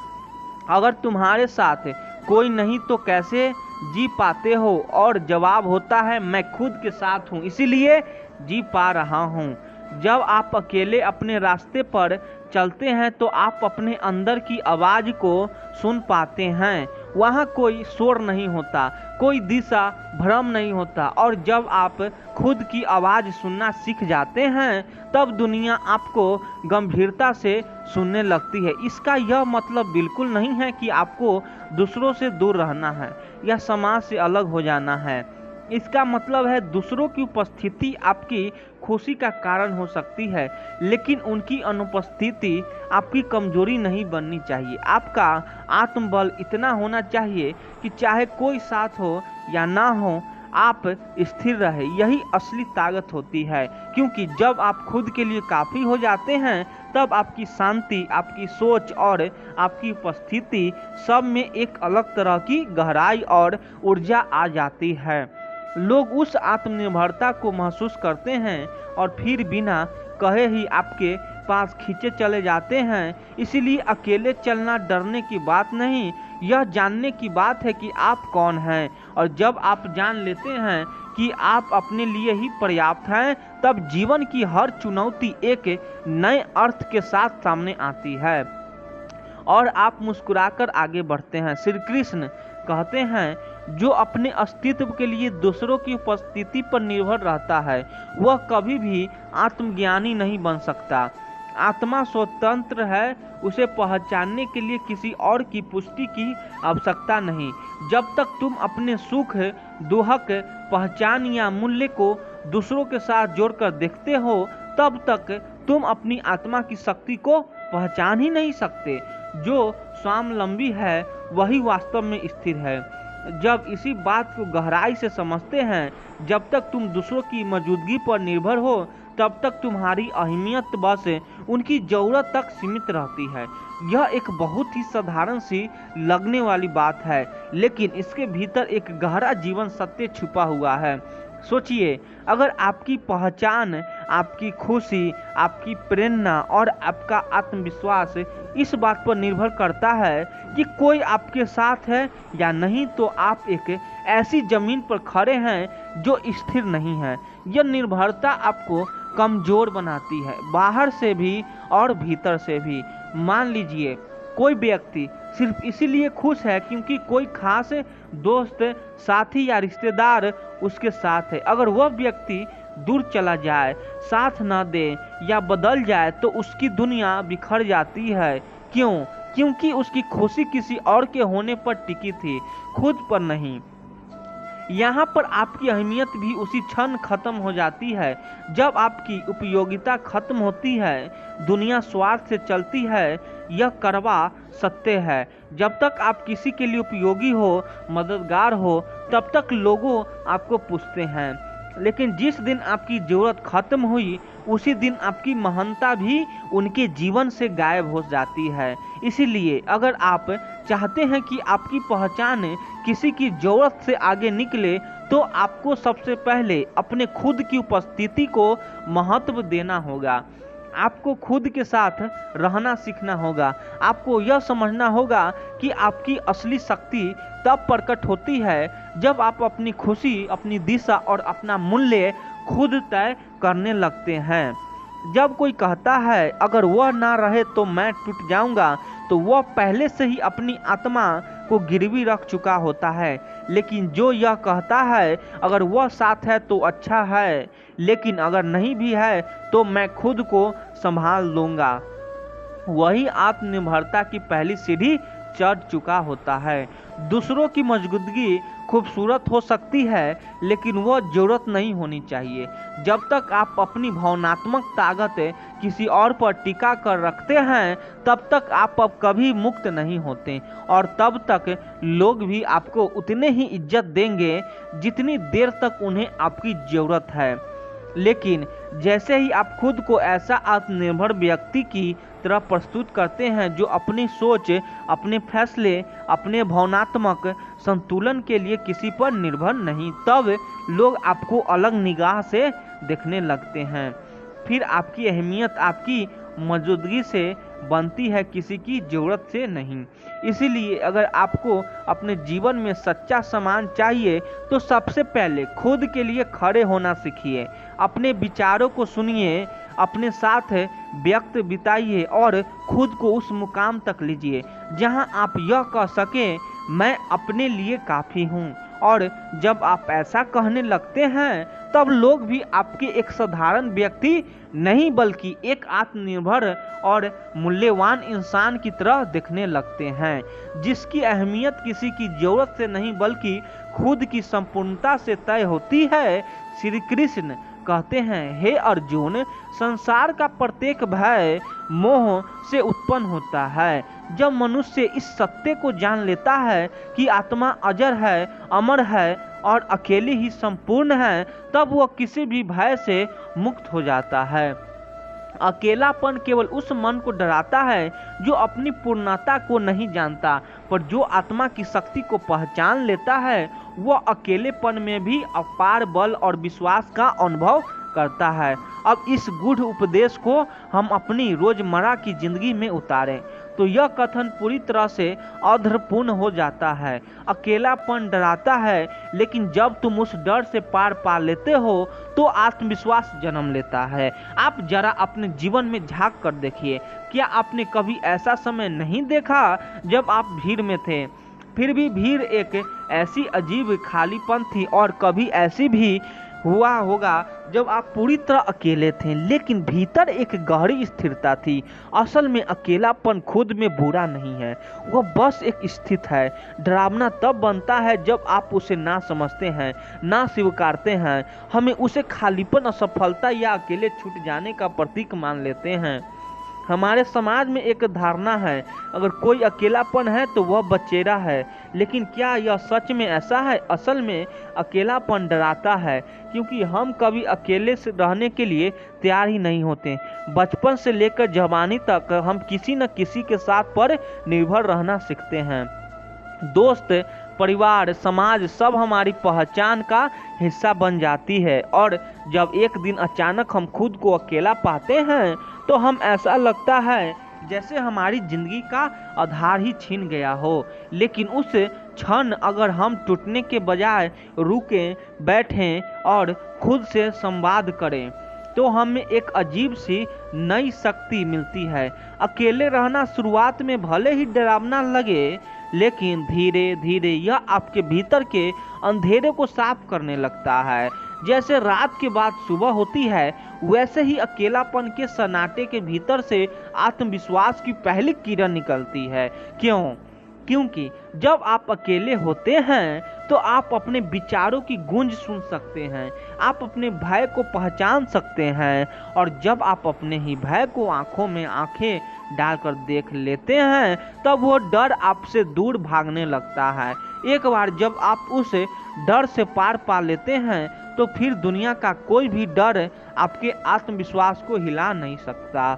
अगर तुम्हारे साथ कोई नहीं तो कैसे जी पाते हो? और जवाब होता है, मैं खुद के साथ हूँ इसीलिए जी पा रहा हूँ। जब आप अकेले अपने रास्ते पर चलते हैं तो आप अपने अंदर की आवाज़ को सुन पाते हैं। वहाँ कोई शोर नहीं होता, कोई दिशा भ्रम नहीं होता। और जब आप खुद की आवाज़ सुनना सीख जाते हैं तब दुनिया आपको गंभीरता से सुनने लगती है। इसका यह मतलब बिल्कुल नहीं है कि आपको दूसरों से दूर रहना है या समाज से अलग हो जाना है। इसका मतलब है दूसरों की उपस्थिति आपकी खुशी का कारण हो सकती है, लेकिन उनकी अनुपस्थिति आपकी कमजोरी नहीं बननी चाहिए। आपका आत्मबल इतना होना चाहिए कि चाहे कोई साथ हो या ना हो, आप स्थिर रहे। यही असली ताकत होती है, क्योंकि जब आप खुद के लिए काफ़ी हो जाते हैं तब आपकी शांति, आपकी सोच और आपकी उपस्थिति सब में एक अलग तरह की गहराई और ऊर्जा आ जाती है। लोग उस आत्मनिर्भरता को महसूस करते हैं और फिर बिना कहे ही आपके पास खींचे चले जाते हैं। इसीलिए अकेले चलना डरने की बात नहीं, यह जानने की बात है कि आप कौन हैं। और जब आप जान लेते हैं कि आप अपने लिए ही पर्याप्त हैं, तब जीवन की हर चुनौती एक नए अर्थ के साथ सामने आती है और आप मुस्कुराकर आगे बढ़ते हैं। श्री कृष्ण कहते हैं, जो अपने अस्तित्व के लिए दूसरों की उपस्थिति पर निर्भर रहता है वह कभी भी आत्मज्ञानी नहीं बन सकता। आत्मा स्वतंत्र है, उसे पहचानने के लिए किसी और की पुष्टि की आवश्यकता नहीं। जब तक तुम अपने सुख, दुख, पहचान या मूल्य को दूसरों के साथ जोड़कर देखते हो तब तक तुम अपनी आत्मा की शक्ति को पहचान ही नहीं सकते। जो स्वावलंबी है वही वास्तव में स्थिर है। जब इसी बात को गहराई से समझते हैं, जब तक तुम दूसरों की मौजूदगी पर निर्भर हो तब तक तुम्हारी अहमियत बस उनकी ज़रूरत तक सीमित रहती है। यह एक बहुत ही साधारण सी लगने वाली बात है, लेकिन इसके भीतर एक गहरा जीवन सत्य छुपा हुआ है। सोचिए, अगर आपकी पहचान, आपकी खुशी, आपकी प्रेरणा और आपका आत्मविश्वास इस बात पर निर्भर करता है कि कोई आपके साथ है या नहीं, तो आप एक ऐसी जमीन पर खड़े हैं जो स्थिर नहीं है। यह निर्भरता आपको कमजोर बनाती है, बाहर से भी और भीतर से भी। मान लीजिए कोई व्यक्ति सिर्फ इसीलिए खुश है क्योंकि कोई खास दोस्त, साथी या रिश्तेदार उसके साथ है। अगर वह व्यक्ति दूर चला जाए, साथ न दे या बदल जाए तो उसकी दुनिया बिखर जाती है। क्यों? क्योंकि उसकी खुशी किसी और के होने पर टिकी थी, खुद पर नहीं। यहाँ पर आपकी अहमियत भी उसी क्षण खत्म हो जाती है जब आपकी उपयोगिता खत्म होती है। दुनिया स्वार्थ से चलती है, यह कड़वा सत्य है। जब तक आप किसी के लिए उपयोगी हो, मददगार हो, तब तक लोगों आपको पूछते हैं। लेकिन जिस दिन आपकी जरूरत खत्म हुई उसी दिन आपकी महानता भी उनके जीवन से गायब हो जाती है। इसीलिए अगर आप चाहते हैं कि आपकी पहचान किसी की जरूरत से आगे निकले तो आपको सबसे पहले अपने खुद की उपस्थिति को महत्व देना होगा। आपको खुद के साथ रहना सीखना होगा। आपको यह समझना होगा कि आपकी असली शक्ति तब प्रकट होती है जब आप अपनी खुशी, अपनी दिशा और अपना मूल्य खुद तय करने लगते हैं। जब कोई कहता है अगर वह ना रहे तो मैं टूट जाऊंगा, तो वह पहले से ही अपनी आत्मा को गिरवी रख चुका होता है। लेकिन जो यह कहता है अगर वह साथ है तो अच्छा है, लेकिन अगर नहीं भी है तो मैं खुद को संभाल लूंगा, वही आत्मनिर्भरता की पहली सीढ़ी चढ़ चुका होता है। दूसरों की मौजूदगी खूबसूरत हो सकती है, लेकिन वह जरूरत नहीं होनी चाहिए। जब तक आप अपनी भावनात्मक ताकत किसी और पर टिका कर रखते हैं तब तक आप अब कभी मुक्त नहीं होते, और तब तक लोग भी आपको उतने ही इज्जत देंगे जितनी देर तक उन्हें आपकी ज़रूरत है। लेकिन जैसे ही आप खुद को ऐसा आत्मनिर्भर व्यक्ति की तरह प्रस्तुत करते हैं जो अपनी सोच, अपने फैसले, अपने भावनात्मक संतुलन के लिए किसी पर निर्भर नहीं, तब लोग आपको अलग निगाह से देखने लगते हैं। फिर आपकी अहमियत आपकी मौजूदगी से बनती है, किसी की ज़रूरत से नहीं। इसीलिए अगर आपको अपने जीवन में सच्चा सम्मान चाहिए तो सबसे पहले खुद के लिए खड़े होना सीखिए। अपने विचारों को सुनिए, अपने साथ वक्त बिताइए और खुद को उस मुकाम तक लीजिए जहां आप यह कह सकें, मैं अपने लिए काफ़ी हूं। और जब आप ऐसा कहने लगते हैं तब लोग भी आपके एक साधारण व्यक्ति नहीं बल्कि एक आत्मनिर्भर और मूल्यवान इंसान की तरह देखने लगते हैं, जिसकी अहमियत किसी की ज़रूरत से नहीं बल्कि खुद की संपूर्णता से तय होती है। श्री कृष्ण कहते हैं, हे अर्जुन, संसार का प्रत्येक भय मोह से उत्पन्न होता है। जब मनुष्य इस सत्य को जान लेता है कि आत्मा अजर है, अमर है और अकेली ही संपूर्ण है, तब वह किसी भी भय से मुक्त हो जाता है। अकेलापन केवल उस मन को डराता है जो अपनी पूर्णता को नहीं जानता, पर जो आत्मा की शक्ति को पहचान लेता है वह अकेलेपन में भी अपार बल और विश्वास का अनुभव करता है। अब इस गूढ़ उपदेश को हम अपनी रोजमर्रा की जिंदगी में उतारें तो यह कथन पूरी तरह से अर्थपूर्ण हो जाता है। अकेलापन डराता है, लेकिन जब तुम उस डर से पार पा लेते हो तो आत्मविश्वास जन्म लेता है। आप जरा अपने जीवन में झांक कर देखिए, क्या आपने कभी ऐसा समय नहीं देखा जब आप भीड़ में थे, फिर भी भीड़ एक ऐसी अजीब खालीपन थी, और कभी ऐसी भी हुआ होगा जब आप पूरी तरह अकेले थे लेकिन भीतर एक गहरी स्थिरता थी। असल में अकेलापन खुद में बुरा नहीं है, वह बस एक स्थिति है। डरावना तब बनता है जब आप उसे ना समझते हैं, ना स्वीकारते हैं। हमें उसे खालीपन, असफलता या अकेले छूट जाने का प्रतीक मान लेते हैं। हमारे समाज में एक धारणा है, अगर कोई अकेलापन है तो वह बचेरा है, लेकिन क्या यह सच में ऐसा है? असल में अकेलापन डराता है क्योंकि हम कभी अकेले से रहने के लिए तैयार ही नहीं होते। बचपन से लेकर जवानी तक हम किसी न किसी के साथ पर निर्भर रहना सीखते हैं। दोस्त, परिवार, समाज सब हमारी पहचान का हिस्सा बन जाती है, और जब एक दिन अचानक हम खुद को अकेला पाते हैं तो हम ऐसा लगता है जैसे हमारी जिंदगी का आधार ही छीन गया हो। लेकिन उस क्षण अगर हम टूटने के बजाय रुकें, बैठें और खुद से संवाद करें तो हमें एक अजीब सी नई शक्ति मिलती है। अकेले रहना शुरुआत में भले ही डरावना लगे, लेकिन धीरे धीरे यह आपके भीतर के अंधेरे को साफ करने लगता है। जैसे रात के बाद सुबह होती है, वैसे ही अकेलापन के सन्नाटे के भीतर से आत्मविश्वास की पहली किरण निकलती है। क्यों? क्योंकि जब आप अकेले होते हैं तो आप अपने विचारों की गूंज सुन सकते हैं, आप अपने भय को पहचान सकते हैं, और जब आप अपने ही भय को आंखों में आंखें डालकर देख लेते हैं तब वो डर आपसे दूर भागने लगता है। एक बार जब आप उस डर से पार पा लेते हैं तो फिर दुनिया का कोई भी डर आपके आत्मविश्वास को हिला नहीं सकता।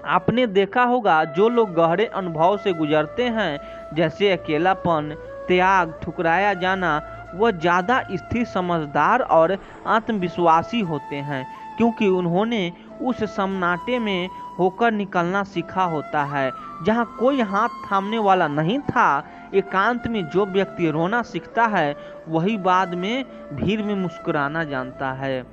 आपने देखा होगा, जो लोग गहरे अनुभव से गुजरते हैं, जैसे अकेलापन, त्याग, ठुकराया जाना, वह ज़्यादा स्थिर, समझदार और आत्मविश्वासी होते हैं, क्योंकि उन्होंने उस सन्नाटे में होकर निकलना सीखा होता है जहाँ कोई हाथ थामने वाला नहीं था। एकांत में जो व्यक्ति रोना सीखता है वही बाद में भीड़ में मुस्कुराना जानता है,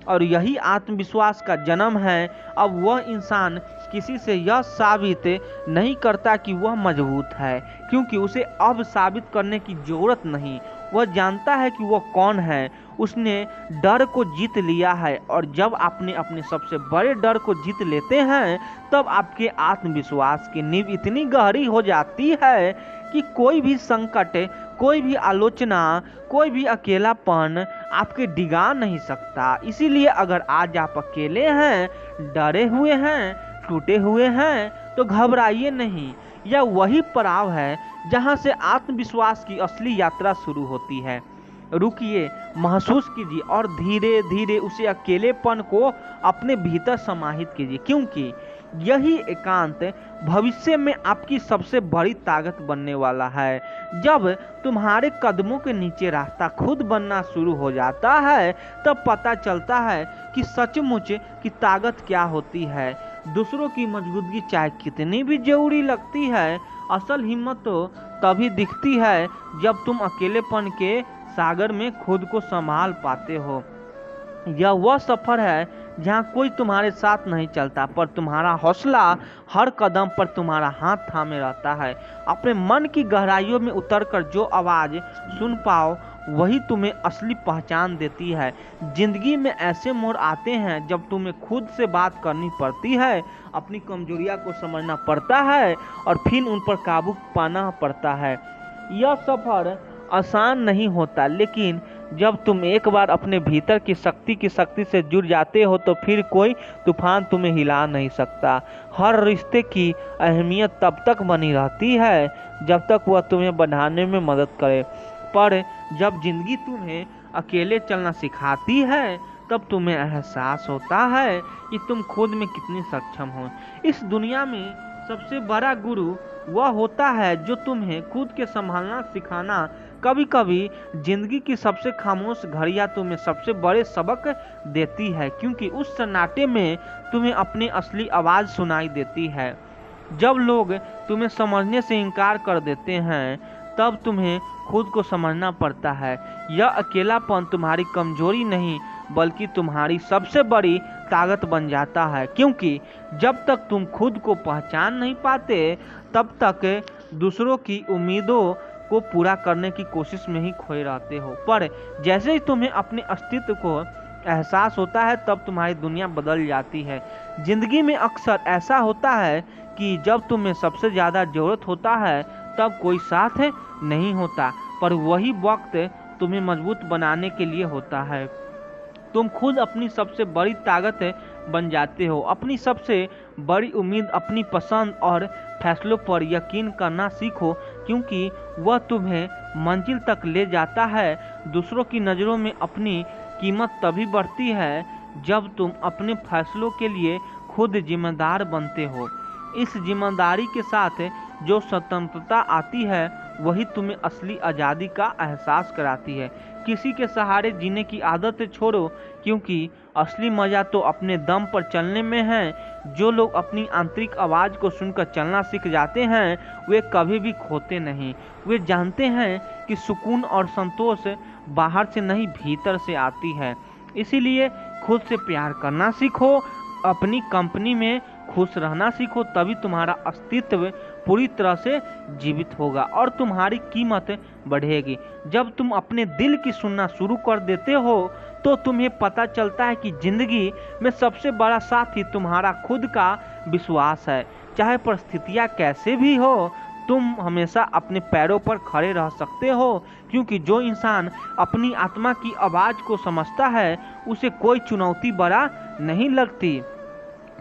और यही आत्मविश्वास का जन्म है। अब वह इंसान किसी से यह साबित नहीं करता कि वह मजबूत है, क्योंकि उसे अब साबित करने की जरूरत नहीं। वह जानता है कि वह कौन है, उसने डर को जीत लिया है, और जब आपने अपने सबसे बड़े डर को जीत लेते हैं तब आपके आत्मविश्वास की नींव इतनी गहरी हो जाती है कि कोई भी संकट, कोई भी आलोचना, कोई भी अकेलापन आपके डिगा नहीं सकता। इसीलिए अगर आज आप अकेले हैं, डरे हुए हैं, टूटे हुए हैं, तो घबराइए नहीं। यह वही पड़ाव है जहां से आत्मविश्वास की असली यात्रा शुरू होती है। रुकिए, महसूस कीजिए और धीरे धीरे उसे अकेलेपन को अपने भीतर समाहित कीजिए, क्योंकि यही एकांत भविष्य में आपकी सबसे बड़ी ताकत बनने वाला है। जब तुम्हारे कदमों के नीचे रास्ता खुद बनना शुरू हो जाता है, तब पता चलता है कि सचमुच की ताकत क्या होती है। दूसरों की मौजूदगी चाहे कितनी भी जरूरी लगती है, असल हिम्मत तो तभी दिखती है जब तुम अकेलेपन के सागर में खुद को संभाल पाते हो। यह वह सफर है जहाँ कोई तुम्हारे साथ नहीं चलता, पर तुम्हारा हौसला हर कदम पर तुम्हारा हाथ थामे रहता है। अपने मन की गहराइयों में उतरकर जो आवाज़ सुन पाओ, वही तुम्हें असली पहचान देती है। जिंदगी में ऐसे मोड़ आते हैं जब तुम्हें खुद से बात करनी पड़ती है, अपनी कमजोरियां को समझना पड़ता है और फिर उन पर काबू पाना पड़ता है। यह सफर आसान नहीं होता, लेकिन जब तुम एक बार अपने भीतर की शक्ति से जुड़ जाते हो, तो फिर कोई तूफान तुम्हें हिला नहीं सकता। हर रिश्ते की अहमियत तब तक बनी रहती है जब तक वह तुम्हें बढ़ाने में मदद करे, पर जब जिंदगी तुम्हें अकेले चलना सिखाती है, तब तुम्हें एहसास होता है कि तुम खुद में कितनी सक्षम हो। इस दुनिया में सबसे बड़ा गुरु वह होता है जो तुम्हें खुद के संभालना सिखाना। कभी कभी जिंदगी की सबसे खामोश घड़ियां तुम्हें सबसे बड़े सबक देती है, क्योंकि उस सन्नाटे में तुम्हें अपनी असली आवाज़ सुनाई देती है। जब लोग तुम्हें समझने से इनकार कर देते हैं, तब तुम्हें खुद को समझना पड़ता है। यह अकेलापन तुम्हारी कमजोरी नहीं, बल्कि तुम्हारी सबसे बड़ी ताकत बन जाता है, क्योंकि जब तक तुम खुद को पहचान नहीं पाते, तब तक दूसरों की उम्मीदों को पूरा करने की कोशिश में ही खोए रहते हो। पर जैसे ही तुम्हें अपने अस्तित्व को एहसास होता है, तब तुम्हारी दुनिया बदल जाती है। जिंदगी में अक्सर ऐसा होता है कि जब तुम्हें सबसे ज़्यादा ज़रूरत होता है, तब कोई साथ नहीं होता, पर वही वक्त तुम्हें मजबूत बनाने के लिए होता है। तुम खुद अपनी सबसे बड़ी ताकत बन जाते हो। अपनी सबसे बड़ी उम्मीद अपनी पसंद और फैसलों पर यकीन करना सीखो, क्योंकि वह तुम्हें मंजिल तक ले जाता है। दूसरों की नज़रों में अपनी कीमत तभी बढ़ती है जब तुम अपने फैसलों के लिए खुद जिम्मेदार बनते हो। इस जिम्मेदारी के साथ जो स्वतंत्रता आती है, वही तुम्हें असली आज़ादी का एहसास कराती है। किसी के सहारे जीने की आदत छोड़ो, क्योंकि असली मज़ा तो अपने दम पर चलने में है। जो लोग अपनी आंतरिक आवाज़ को सुनकर चलना सीख जाते हैं, वे कभी भी खोते नहीं। वे जानते हैं कि सुकून और संतोष बाहर से नहीं, भीतर से आती है। इसीलिए खुद से प्यार करना सीखो, अपनी कंपनी में खुश रहना सीखो, तभी तुम्हारा अस्तित्व पूरी तरह से जीवित होगा और तुम्हारी कीमत बढ़ेगी। जब तुम अपने दिल की सुनना शुरू कर देते हो, तो तुम्हें पता चलता है कि जिंदगी में सबसे बड़ा साथी तुम्हारा खुद का विश्वास है। चाहे परिस्थितियाँ कैसे भी हो, तुम हमेशा अपने पैरों पर खड़े रह सकते हो, क्योंकि जो इंसान अपनी आत्मा की आवाज़ को समझता है, उसे कोई चुनौती बड़ा नहीं लगती।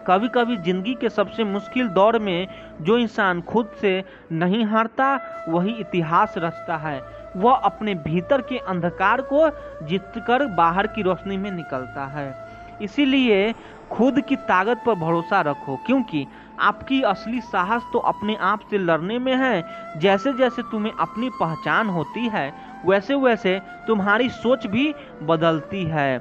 कभी कभी जिंदगी के सबसे मुश्किल दौर में जो इंसान खुद से नहीं हारता, वही इतिहास रचता है। वह अपने भीतर के अंधकार को जीतकर बाहर की रोशनी में निकलता है। इसीलिए खुद की ताकत पर भरोसा रखो, क्योंकि आपकी असली साहस तो अपने आप से लड़ने में है। जैसे जैसे तुम्हें अपनी पहचान होती है, वैसे वैसे तुम्हारी सोच भी बदलती है।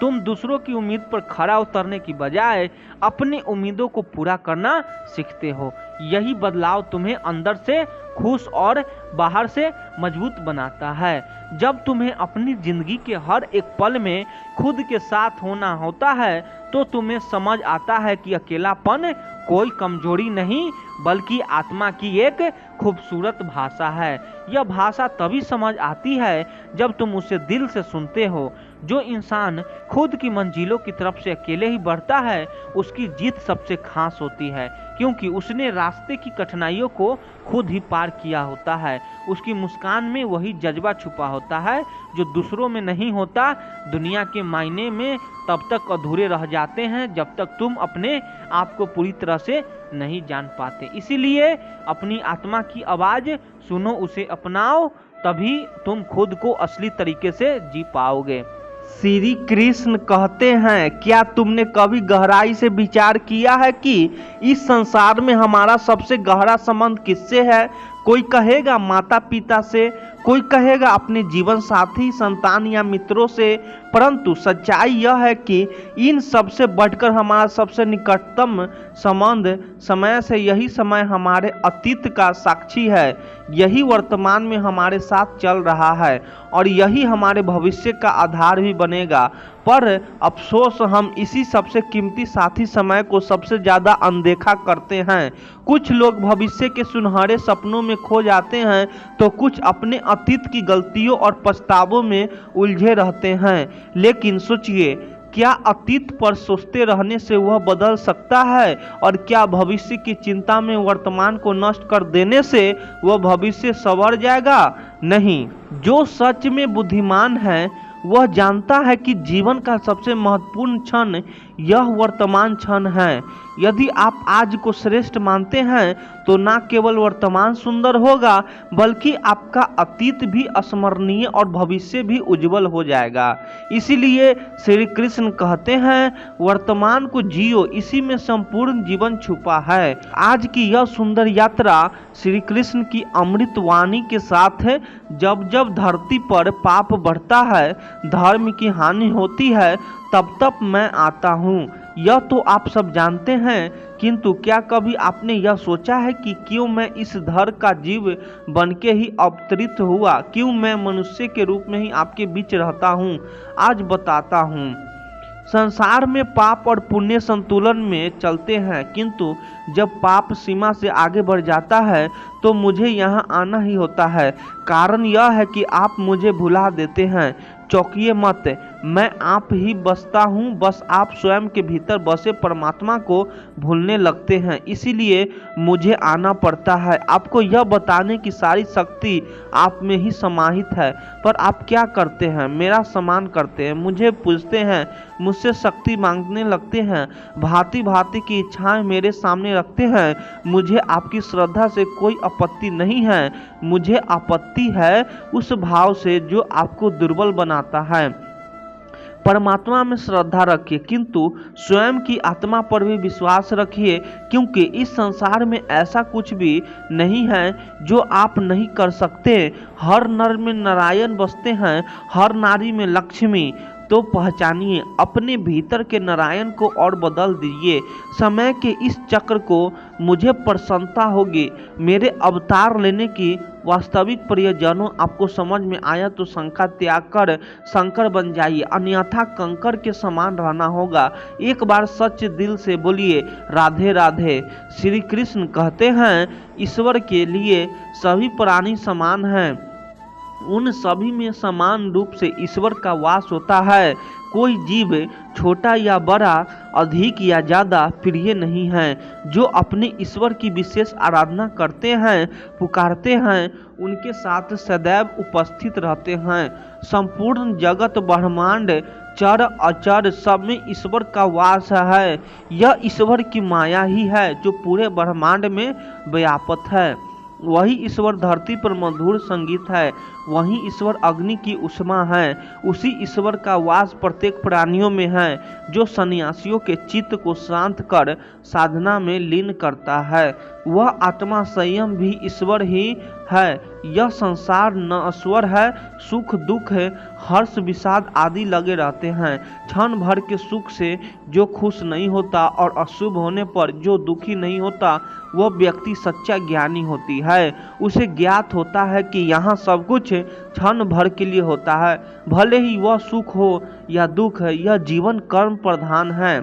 तुम दूसरों की उम्मीद पर खरा उतरने की बजाय अपनी उम्मीदों को पूरा करना सीखते हो। यही बदलाव तुम्हें अंदर से खुश और बाहर से मजबूत बनाता है। जब तुम्हें अपनी जिंदगी के हर एक पल में खुद के साथ होना होता है, तो तुम्हें समझ आता है कि अकेलापन कोई कमजोरी नहीं, बल्कि आत्मा की एक खूबसूरत भाषा है। यह भाषा तभी समझ आती है जब तुम उसे दिल से सुनते हो। जो इंसान खुद की मंजिलों की तरफ से अकेले ही बढ़ता है, उसकी जीत सबसे खास होती है, क्योंकि उसने रास्ते की कठिनाइयों को खुद ही पार किया होता है। उसकी मुस्कान में वही जज्बा छुपा होता है जो दूसरों में नहीं होता। दुनिया के मायने में तब तक अधूरे रह जाते हैं जब तक तुम अपने आप को पूरी तरह से नहीं जान पाते। इसीलिए अपनी आत्मा की आवाज़ सुनो, उसे अपनाओ, तभी तुम खुद को असली तरीके से जी पाओगे। श्री कृष्ण कहते हैं, क्या तुमने कभी गहराई से विचार किया है कि इस संसार में हमारा सबसे गहरा संबंध किससे है? कोई कहेगा माता पिता से, कोई कहेगा अपने जीवन साथी, संतान या मित्रों से, परंतु सच्चाई यह है कि इन सबसे बढ़कर हमारा सबसे निकटतम संबंध समय से, यही समय हमारे अतीत का साक्षी है, यही वर्तमान में हमारे साथ चल रहा है और यही हमारे भविष्य का आधार भी बनेगा। पर अफसोस हम इसी सबसे कीमती साथी समय को सबसे ज़्यादा अनदेखा करते हैं। कुछ लोग भविष्य के सुनहरे सपनों में खो जाते हैं तो कुछ अपने अतीत की गलतियों और पछतावों में उलझे रहते हैं। लेकिन सोचिए, क्या अतीत पर सोचते रहने से वह बदल सकता है? और क्या भविष्य की चिंता में वर्तमान को नष्ट कर देने से वह भविष्य संवर जाएगा? नहीं। जो सच में बुद्धिमान है वह जानता है कि जीवन का सबसे महत्वपूर्ण क्षण यह वर्तमान क्षण है। यदि आप आज को श्रेष्ठ मानते हैं तो न केवल वर्तमान सुंदर होगा बल्कि आपका अतीत भी स्मरणीय और भविष्य भी उज्जवल हो जाएगा। इसीलिए श्री कृष्ण कहते हैं, वर्तमान को जियो, इसी में संपूर्ण जीवन छुपा है। आज की यह सुंदर यात्रा श्री कृष्ण की अमृत वाणी के साथ है। जब जब धरती पर पाप बढ़ता है, धर्म की हानि होती है, तब तब मैं आता हूँ। यह तो आप सब जानते हैं, किंतु क्या कभी आपने यह सोचा है कि क्यों मैं इस धर का जीव बनके ही अवतरित हुआ? क्यों मैं मनुष्य के रूप में ही आपके बीच रहता हूँ? आज बताता हूँ। संसार में पाप और पुण्य संतुलन में चलते हैं, किंतु जब पाप सीमा से आगे बढ़ जाता है तो मुझे यहाँ आना ही होता है। कारण यह है कि आप मुझे भुला देते हैं। चौंकिए मत, मैं आप ही बसता हूँ, बस आप स्वयं के भीतर बसे परमात्मा को भूलने लगते हैं। इसीलिए मुझे आना पड़ता है। आपको यह बताने की सारी शक्ति आप में ही समाहित है, पर आप क्या करते हैं? मेरा सम्मान करते हैं, मुझे पूजते हैं, मुझसे शक्ति मांगने लगते हैं, भांति भांति की इच्छाएं मेरे सामने रखते हैं। मुझे आपकी श्रद्धा से कोई आपत्ति नहीं है, मुझे आपत्ति है उस भाव से जो आपको दुर्बल बनाता है। परमात्मा में श्रद्धा रखिए, किंतु स्वयं की आत्मा पर भी विश्वास रखिए, क्योंकि इस संसार में ऐसा कुछ भी नहीं है जो आप नहीं कर सकते। हर नर में नारायण बसते हैं, हर नारी में लक्ष्मी। तो पहचानिए अपने भीतर के नारायण को और बदल दीजिए। समय के इस चक्र को मुझे प्रसन्नता होगी। मेरे अवतार लेने की वास्तविक प्रयोजनों आपको समझ में आया तो शंका त्याग कर शंकर बन जाइए, अन्यथा कंकर के समान रहना होगा। एक बार सच्चे दिल से बोलिए राधे राधे। श्री कृष्ण कहते हैं, ईश्वर के लिए सभी प्राणी समान हैं, उन सभी में समान रूप से ईश्वर का वास होता है। कोई जीव छोटा या बड़ा, अधिक या ज़्यादा प्रिय नहीं है। जो अपने ईश्वर की विशेष आराधना करते हैं, पुकारते हैं, उनके साथ सदैव उपस्थित रहते हैं। संपूर्ण जगत ब्रह्मांड चर अचर सब में ईश्वर का वास है। यह ईश्वर की माया ही है जो पूरे ब्रह्मांड में व्याप्त है। वही ईश्वर धरती पर मधुर संगीत है, वही ईश्वर अग्नि की उष्मा है। उसी ईश्वर का वास प्रत्येक प्राणियों में है, जो सन्यासियों के चित्त को शांत कर साधना में लीन करता है। वह आत्मा संयम भी ईश्वर ही है। यह संसार नश्वर है, सुख दुख है, हर्ष विषाद आदि लगे रहते हैं। क्षण भर के सुख से जो खुश नहीं होता और अशुभ होने पर जो दुखी नहीं होता, वह व्यक्ति सच्चा ज्ञानी होती है। उसे ज्ञात होता है कि यहाँ सब कुछ क्षण भर के लिए होता है, भले ही वह सुख हो या दुख है। यह जीवन कर्म प्रधान है।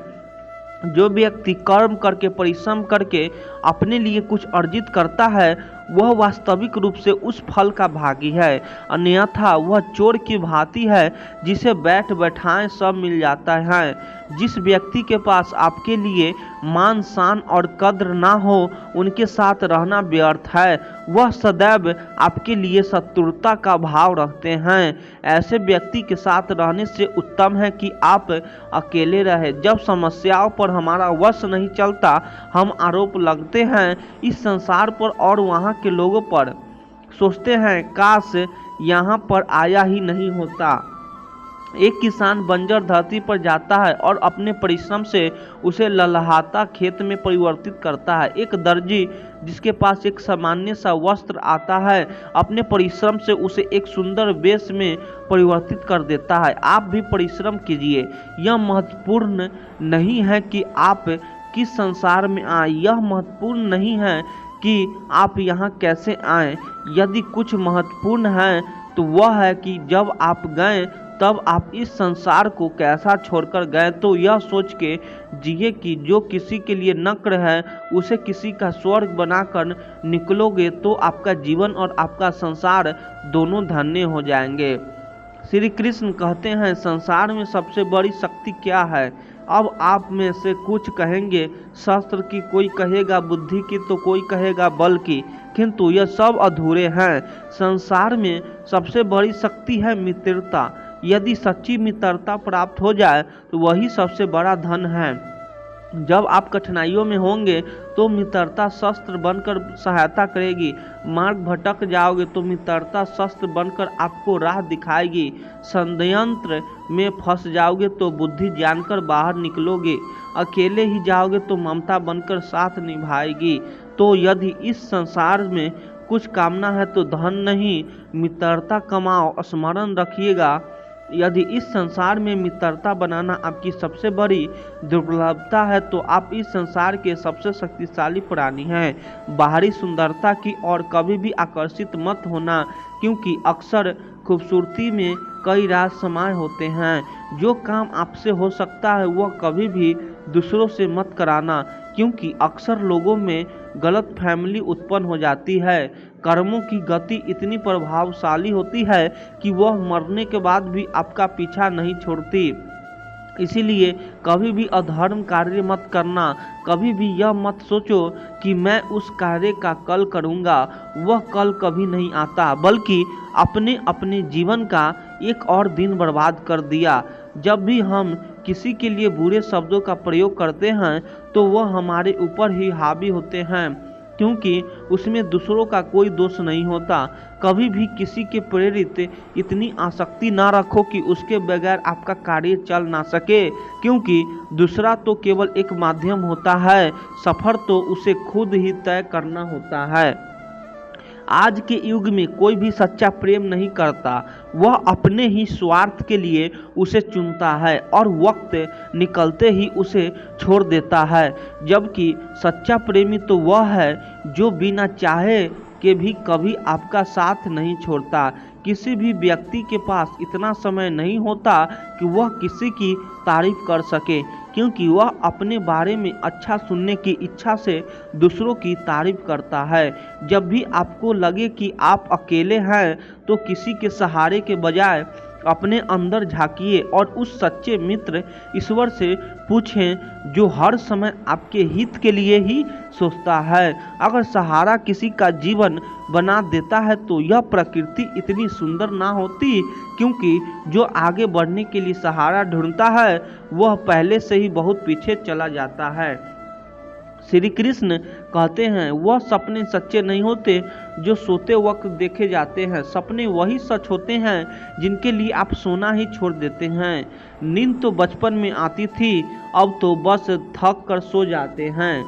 जो व्यक्ति कर्म करके परिश्रम करके अपने लिए कुछ अर्जित करता है, वह वास्तविक रूप से उस फल का भागी है। अन्यथा वह चोर की भांति है जिसे बैठ बैठाएं सब मिल जाता है। जिस व्यक्ति के पास आपके लिए मान शान और कद्र ना हो, उनके साथ रहना व्यर्थ है। वह सदैव आपके लिए शत्रुता का भाव रखते हैं। ऐसे व्यक्ति के साथ रहने से उत्तम है कि आप अकेले रहे। जब समस्याओं पर हमारा वश नहीं चलता, हम आरोप लगते हैं इस संसार पर और वहाँ के लोगों पर। सोचते हैं काश यहाँ पर आया ही नहीं होता। एक किसान बंजर धरती पर जाता है और अपने परिश्रम से उसे ललहाता खेत में परिवर्तित करता है। एक दर्जी जिसके पास एक सामान्य सा वस्त्र आता है, अपने परिश्रम से उसे एक सुंदर वेश में परिवर्तित कर देता है। आप भी परिश्रम कीजिए। यह महत्वपूर्ण नहीं है कि आप किस संसार में आए, यह महत्वपूर्ण नहीं है कि आप यहाँ कैसे आए। यदि कुछ महत्वपूर्ण है तो वह है कि जब आप गए तब आप इस संसार को कैसा छोड़कर गए। तो यह सोच के जिए कि जो किसी के लिए नक्र है उसे किसी का स्वर्ग बनाकर निकलोगे तो आपका जीवन और आपका संसार दोनों धन्य हो जाएंगे। श्री कृष्ण कहते हैं, संसार में सबसे बड़ी शक्ति क्या है? अब आप में से कुछ कहेंगे शास्त्र की, कोई कहेगा बुद्धि की, तो कोई कहेगा बल की, किंतु यह सब अधूरे हैं। संसार में सबसे बड़ी शक्ति है मित्रता। यदि सच्ची मित्रता प्राप्त हो जाए तो वही सबसे बड़ा धन है। जब आप कठिनाइयों में होंगे तो मित्रता शस्त्र बनकर सहायता करेगी। मार्ग भटक जाओगे तो मित्रता शस्त्र बनकर आपको राह दिखाएगी। षड्यंत्र में फंस जाओगे तो बुद्धि जानकर बाहर निकलोगे। अकेले ही जाओगे तो ममता बनकर साथ निभाएगी। तो यदि इस संसार में कुछ कामना है तो धन नहीं, मित्रता कमाओ। स्मरण रखिएगा, यदि इस संसार में मित्रता बनाना आपकी सबसे बड़ी दुर्लभता है तो आप इस संसार के सबसे शक्तिशाली प्राणी हैं। बाहरी सुंदरता की ओर कभी भी आकर्षित मत होना, क्योंकि अक्सर खूबसूरती में कई राज समाये होते हैं। जो काम आपसे हो सकता है वह कभी भी दूसरों से मत कराना, क्योंकि अक्सर लोगों में गलत फहमी उत्पन्न हो जाती है। कर्मों की गति इतनी प्रभावशाली होती है कि वह मरने के बाद भी आपका पीछा नहीं छोड़ती। इसीलिए कभी भी अधर्म कार्य मत करना। कभी भी यह मत सोचो कि मैं उस कार्य का कल करूँगा, वह कल कभी नहीं आता, बल्कि अपने अपने जीवन का एक और दिन बर्बाद कर दिया। जब भी हम किसी के लिए बुरे शब्दों का प्रयोग करते हैं तो वह हमारे ऊपर ही हावी होते हैं, क्योंकि उसमें दूसरों का कोई दोष नहीं होता। कभी भी किसी के प्रेरित इतनी आसक्ति ना रखो कि उसके बगैर आपका कार्य चल ना सके, क्योंकि दूसरा तो केवल एक माध्यम होता है, सफर तो उसे खुद ही तय करना होता है। आज के युग में कोई भी सच्चा प्रेम नहीं करता, वह अपने ही स्वार्थ के लिए उसे चुनता है और वक्त निकलते ही उसे छोड़ देता है। जबकि सच्चा प्रेमी तो वह है जो बिना चाहे के भी कभी आपका साथ नहीं छोड़ता। किसी भी व्यक्ति के पास इतना समय नहीं होता कि वह किसी की तारीफ कर सके, क्योंकि वह अपने बारे में अच्छा सुनने की इच्छा से दूसरों की तारीफ करता है। जब भी आपको लगे कि आप अकेले हैं तो किसी के सहारे के बजाय अपने अंदर झांकिए और उस सच्चे मित्र ईश्वर से पूछें जो हर समय आपके हित के लिए ही सोचता है। अगर सहारा किसी का जीवन बना देता है तो यह प्रकृति इतनी सुंदर ना होती, क्योंकि जो आगे बढ़ने के लिए सहारा ढूंढता है वह पहले से ही बहुत पीछे चला जाता है। श्री कृष्ण कहते हैं, वह सपने सच्चे नहीं होते जो सोते वक्त देखे जाते हैं। सपने वही सच होते हैं जिनके लिए आप सोना ही छोड़ देते हैं। नींद तो बचपन में आती थी, अब तो बस थक कर सो जाते हैं।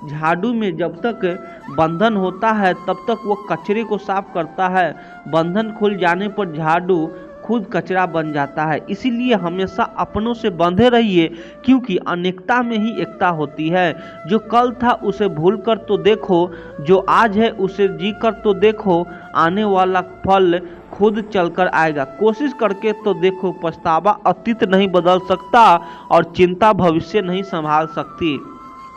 झाड़ू में जब तक बंधन होता है तब तक वह कचरे को साफ करता है, बंधन खुल जाने पर झाड़ू खुद कचरा बन जाता है। इसीलिए हमेशा अपनों से बंधे रहिए, क्योंकि अनेकता में ही एकता होती है। जो कल था उसे भूल कर तो देखो, जो आज है उसे जी कर तो देखो, आने वाला फल खुद चलकर आएगा। कोशिश करके तो देखो, पछतावा अतीत नहीं बदल सकता और चिंता भविष्य नहीं संभाल सकती।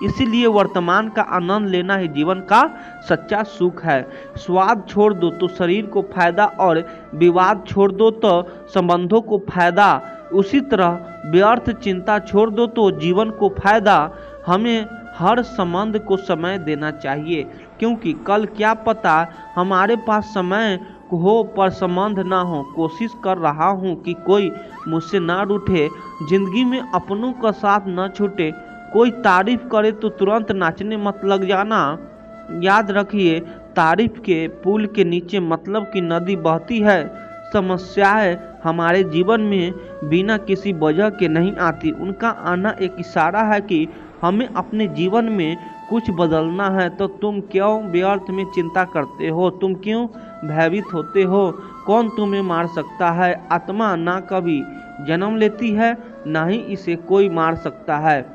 इसीलिए वर्तमान का आनंद लेना ही जीवन का सच्चा सुख है। स्वाद छोड़ दो तो शरीर को फायदा और विवाद छोड़ दो तो संबंधों को फायदा। उसी तरह व्यर्थ चिंता छोड़ दो तो जीवन को फायदा। हमें हर संबंध को समय देना चाहिए, क्योंकि कल क्या पता हमारे पास समय हो पर संबंध ना हो। कोशिश कर रहा हूँ कि कोई मुझसे ना रूठे, जिंदगी में अपनों का साथ न छूटे। कोई तारीफ करे तो तुरंत नाचने मत लग जाना। याद रखिए, तारीफ के पुल के नीचे मतलब की नदी बहती है। समस्याएं हमारे जीवन में बिना किसी वजह के नहीं आती, उनका आना एक इशारा है कि हमें अपने जीवन में कुछ बदलना है। तो तुम क्यों व्यर्थ में चिंता करते हो? तुम क्यों भयभीत होते हो? कौन तुम्हें मार सकता है? आत्मा ना कभी जन्म लेती है, ना ही इसे कोई मार सकता है।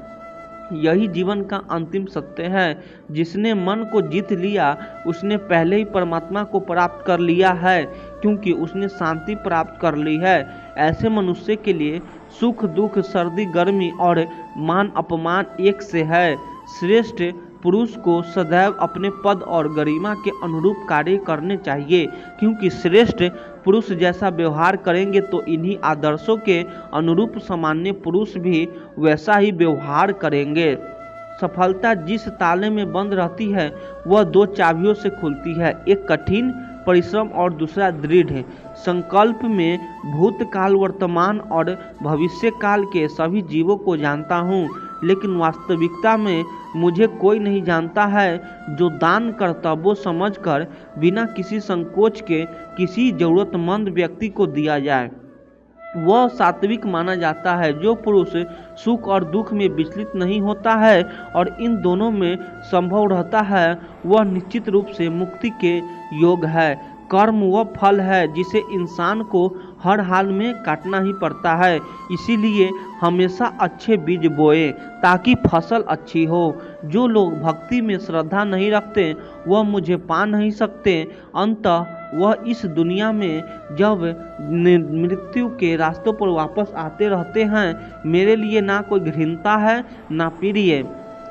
यही जीवन का अंतिम सत्य है। जिसने मन को जीत लिया उसने पहले ही परमात्मा को प्राप्त कर लिया है, क्योंकि उसने शांति प्राप्त कर ली है। ऐसे मनुष्य के लिए सुख दुख, सर्दी गर्मी और मान अपमान एक से है। श्रेष्ठ पुरुष को सदैव अपने पद और गरिमा के अनुरूप कार्य करने चाहिए, क्योंकि श्रेष्ठ पुरुष जैसा व्यवहार करेंगे तो इन्हीं आदर्शों के अनुरूप सामान्य पुरुष भी वैसा ही व्यवहार करेंगे। सफलता जिस ताले में बंद रहती है वह दो चाबियों से खुलती है, एक कठिन परिश्रम और दूसरा दृढ़ संकल्प। में भूतकाल, वर्तमान और भविष्य काल के सभी जीवों को जानता हूँ, लेकिन वास्तविकता में मुझे कोई नहीं जानता है। जो दान कर्तव्य समझकर बिना किसी संकोच के किसी जरूरतमंद व्यक्ति को दिया जाए वह सात्विक माना जाता है। जो पुरुष सुख और दुख में विचलित नहीं होता है और इन दोनों में संभव रहता है वह निश्चित रूप से मुक्ति के योग है। कर्म वह फल है जिसे इंसान को हर हाल में काटना ही पड़ता है, इसीलिए हमेशा अच्छे बीज बोए ताकि फसल अच्छी हो। जो लोग भक्ति में श्रद्धा नहीं रखते वह मुझे पा नहीं सकते। अंततः वह इस दुनिया में जब मृत्यु के रास्तों पर वापस आते रहते हैं, मेरे लिए ना कोई घृणा है ना प्रिय,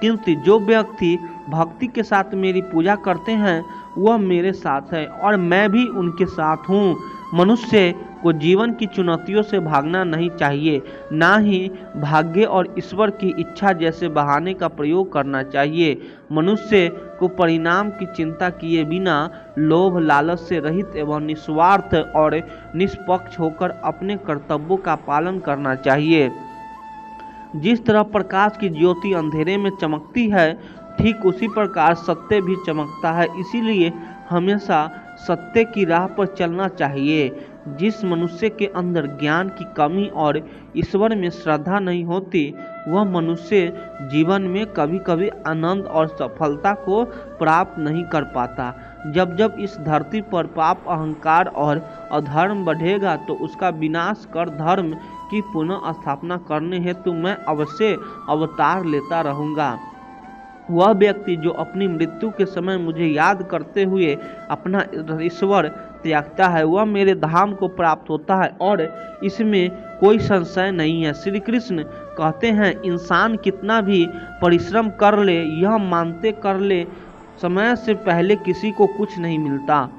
किंतु जो व्यक्ति भक्ति के साथ मेरी पूजा करते हैं वह मेरे साथ है और मैं भी उनके साथ हूँ। मनुष्य को जीवन की चुनौतियों से भागना नहीं चाहिए, ना ही भाग्य और ईश्वर की इच्छा जैसे बहाने का प्रयोग करना चाहिए। मनुष्य को परिणाम की चिंता किए बिना लोभ लालच से रहित एवं निस्वार्थ और निष्पक्ष होकर अपने कर्तव्यों का पालन करना चाहिए। जिस तरह प्रकाश की ज्योति अंधेरे में चमकती है, ठीक उसी प्रकार सत्य भी चमकता है, इसीलिए हमेशा सत्य की राह पर चलना चाहिए। जिस मनुष्य के अंदर ज्ञान की कमी और ईश्वर में श्रद्धा नहीं होती वह मनुष्य जीवन में कभी कभी आनंद और सफलता को प्राप्त नहीं कर पाता। जब जब इस धरती पर पाप, अहंकार और अधर्म बढ़ेगा तो उसका विनाश कर धर्म की पुनः स्थापना करने हेतु मैं अवश्य अवतार लेता रहूँगा। वह व्यक्ति जो अपनी मृत्यु के समय मुझे याद करते हुए अपना ईश्वर त्यागता है वह मेरे धाम को प्राप्त होता है और इसमें कोई संशय नहीं है। श्री कृष्ण कहते हैं, इंसान कितना भी परिश्रम कर ले, यह मानते कर ले समय से पहले किसी को कुछ नहीं मिलता।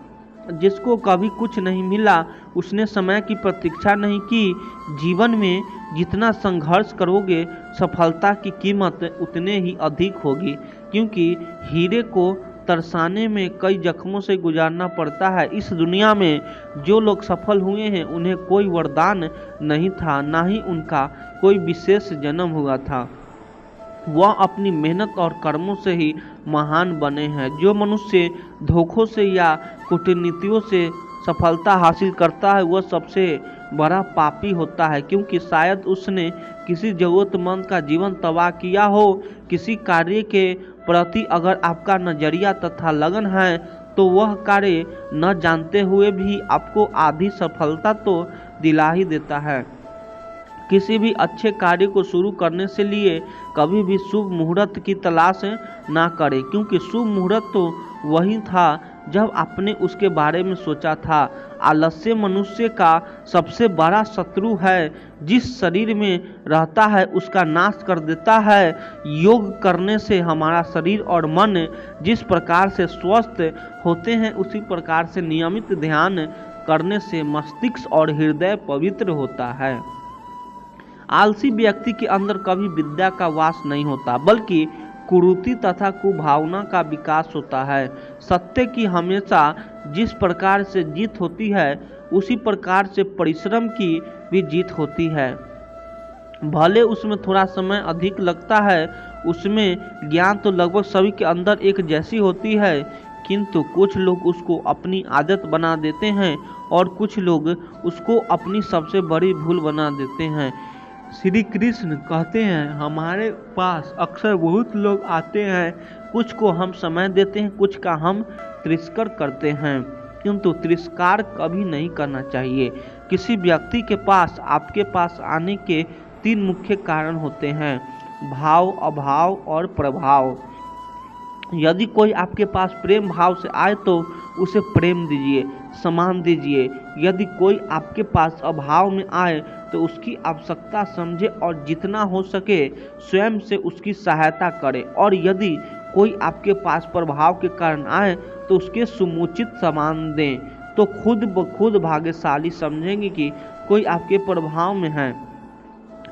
जिसको कभी कुछ नहीं मिला उसने समय की प्रतीक्षा नहीं की। जीवन में जितना संघर्ष करोगे सफलता की कीमत उतने ही अधिक होगी, क्योंकि हीरे को तरसाने में कई जख्मों से गुजारना पड़ता है। इस दुनिया में जो लोग सफल हुए हैं उन्हें कोई वरदान नहीं था, ना ही उनका कोई विशेष जन्म हुआ था, वह अपनी मेहनत और कर्मों से ही महान बने हैं। जो मनुष्य धोखों से या कूटनीतियों से सफलता हासिल करता है वह सबसे बड़ा पापी होता है, क्योंकि शायद उसने किसी जरूरतमंद का जीवन तबाह किया हो। किसी कार्य के प्रति अगर आपका नजरिया तथा लगन है तो वह कार्य न जानते हुए भी आपको आधी सफलता तो दिला ही देता है। किसी भी अच्छे कार्य को शुरू करने से लिए कभी भी शुभ मुहूर्त की तलाश ना करें, क्योंकि शुभ मुहूर्त तो वही था जब आपने उसके बारे में सोचा था। आलस्य मनुष्य का सबसे बड़ा शत्रु है। जिस शरीर में रहता है उसका नाश कर देता है। योग करने से हमारा शरीर और मन जिस प्रकार से स्वस्थ होते हैं उसी प्रकार से नियमित ध्यान करने से मस्तिष्क और हृदय पवित्र होता है। आलसी व्यक्ति के अंदर कभी विद्या का वास नहीं होता, बल्कि कुरीति तथा कुभावना का विकास होता है। सत्य की हमेशा जिस प्रकार से जीत होती है उसी प्रकार से परिश्रम की भी जीत होती है। भले उसमें थोड़ा समय अधिक लगता है, उसमें ज्ञान तो लगभग सभी के अंदर एक जैसी होती है, किंतु कुछ लोग उसको अपनी आदत बना देते हैं और कुछ लोग उसको अपनी सबसे बड़ी भूल बना देते हैं। श्री कृष्ण कहते हैं हमारे पास अक्सर बहुत लोग आते हैं, कुछ को हम समय देते हैं, कुछ का हम तिरस्कार करते हैं, किंतु तिरस्कार कभी नहीं करना चाहिए। किसी व्यक्ति के पास आपके पास आने के 3 मुख्य कारण होते हैं, भाव, अभाव और प्रभाव। यदि कोई आपके पास प्रेम भाव से आए तो उसे प्रेम दीजिए, सम्मान दीजिए। यदि कोई आपके पास अभाव में आए तो उसकी आवश्यकता समझे और जितना हो सके स्वयं से उसकी सहायता करें। और यदि कोई आपके पास प्रभाव के कारण आए तो उसके समुचित सम्मान दें, तो खुद ब खुद भाग्यशाली समझेंगे कि कोई आपके प्रभाव में है।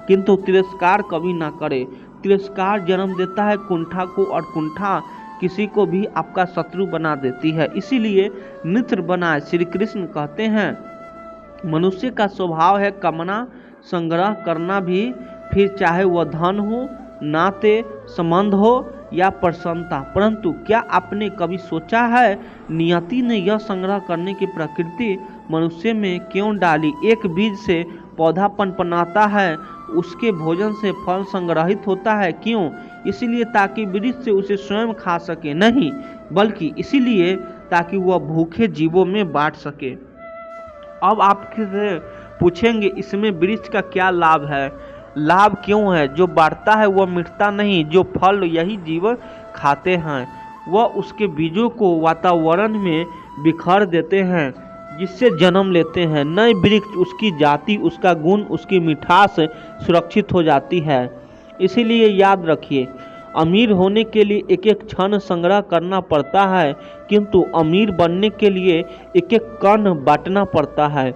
किंतु तिरस्कार कभी ना करें। तिरस्कार जन्म देता है कुंठा को, और कुंठा किसी को भी आपका शत्रु बना देती है। इसीलिए मित्र बनाए। श्री कृष्ण कहते हैं मनुष्य का स्वभाव है कामना संग्रह करना भी, फिर चाहे वह धन हो, नाते संबंध हो या प्रसन्नता। परंतु क्या आपने कभी सोचा है नियति ने यह संग्रह करने की प्रकृति मनुष्य में क्यों डाली? एक बीज से पौधा पनपनाता है, उसके भोजन से फल संग्रहित होता है। क्यों? इसीलिए ताकि वृक्ष से उसे स्वयं खा सके, नहीं बल्कि इसीलिए ताकि वह भूखे जीवों में बांट सके। अब आपसे पूछेंगे इसमें वृक्ष का क्या लाभ है? लाभ क्यों है? जो बांटता है वह मिटता नहीं, जो फल यही जीव खाते हैं वह उसके बीजों को वातावरण में बिखेर देते हैं, जिससे जन्म लेते हैं नए वृक्ष। उसकी जाति, उसका गुण, उसकी मिठास सुरक्षित हो जाती है। इसीलिए याद रखिए, अमीर होने के लिए एक एक क्षण संग्रह करना पड़ता है, किंतु अमीर बनने के लिए एक एक कण बांटना पड़ता है।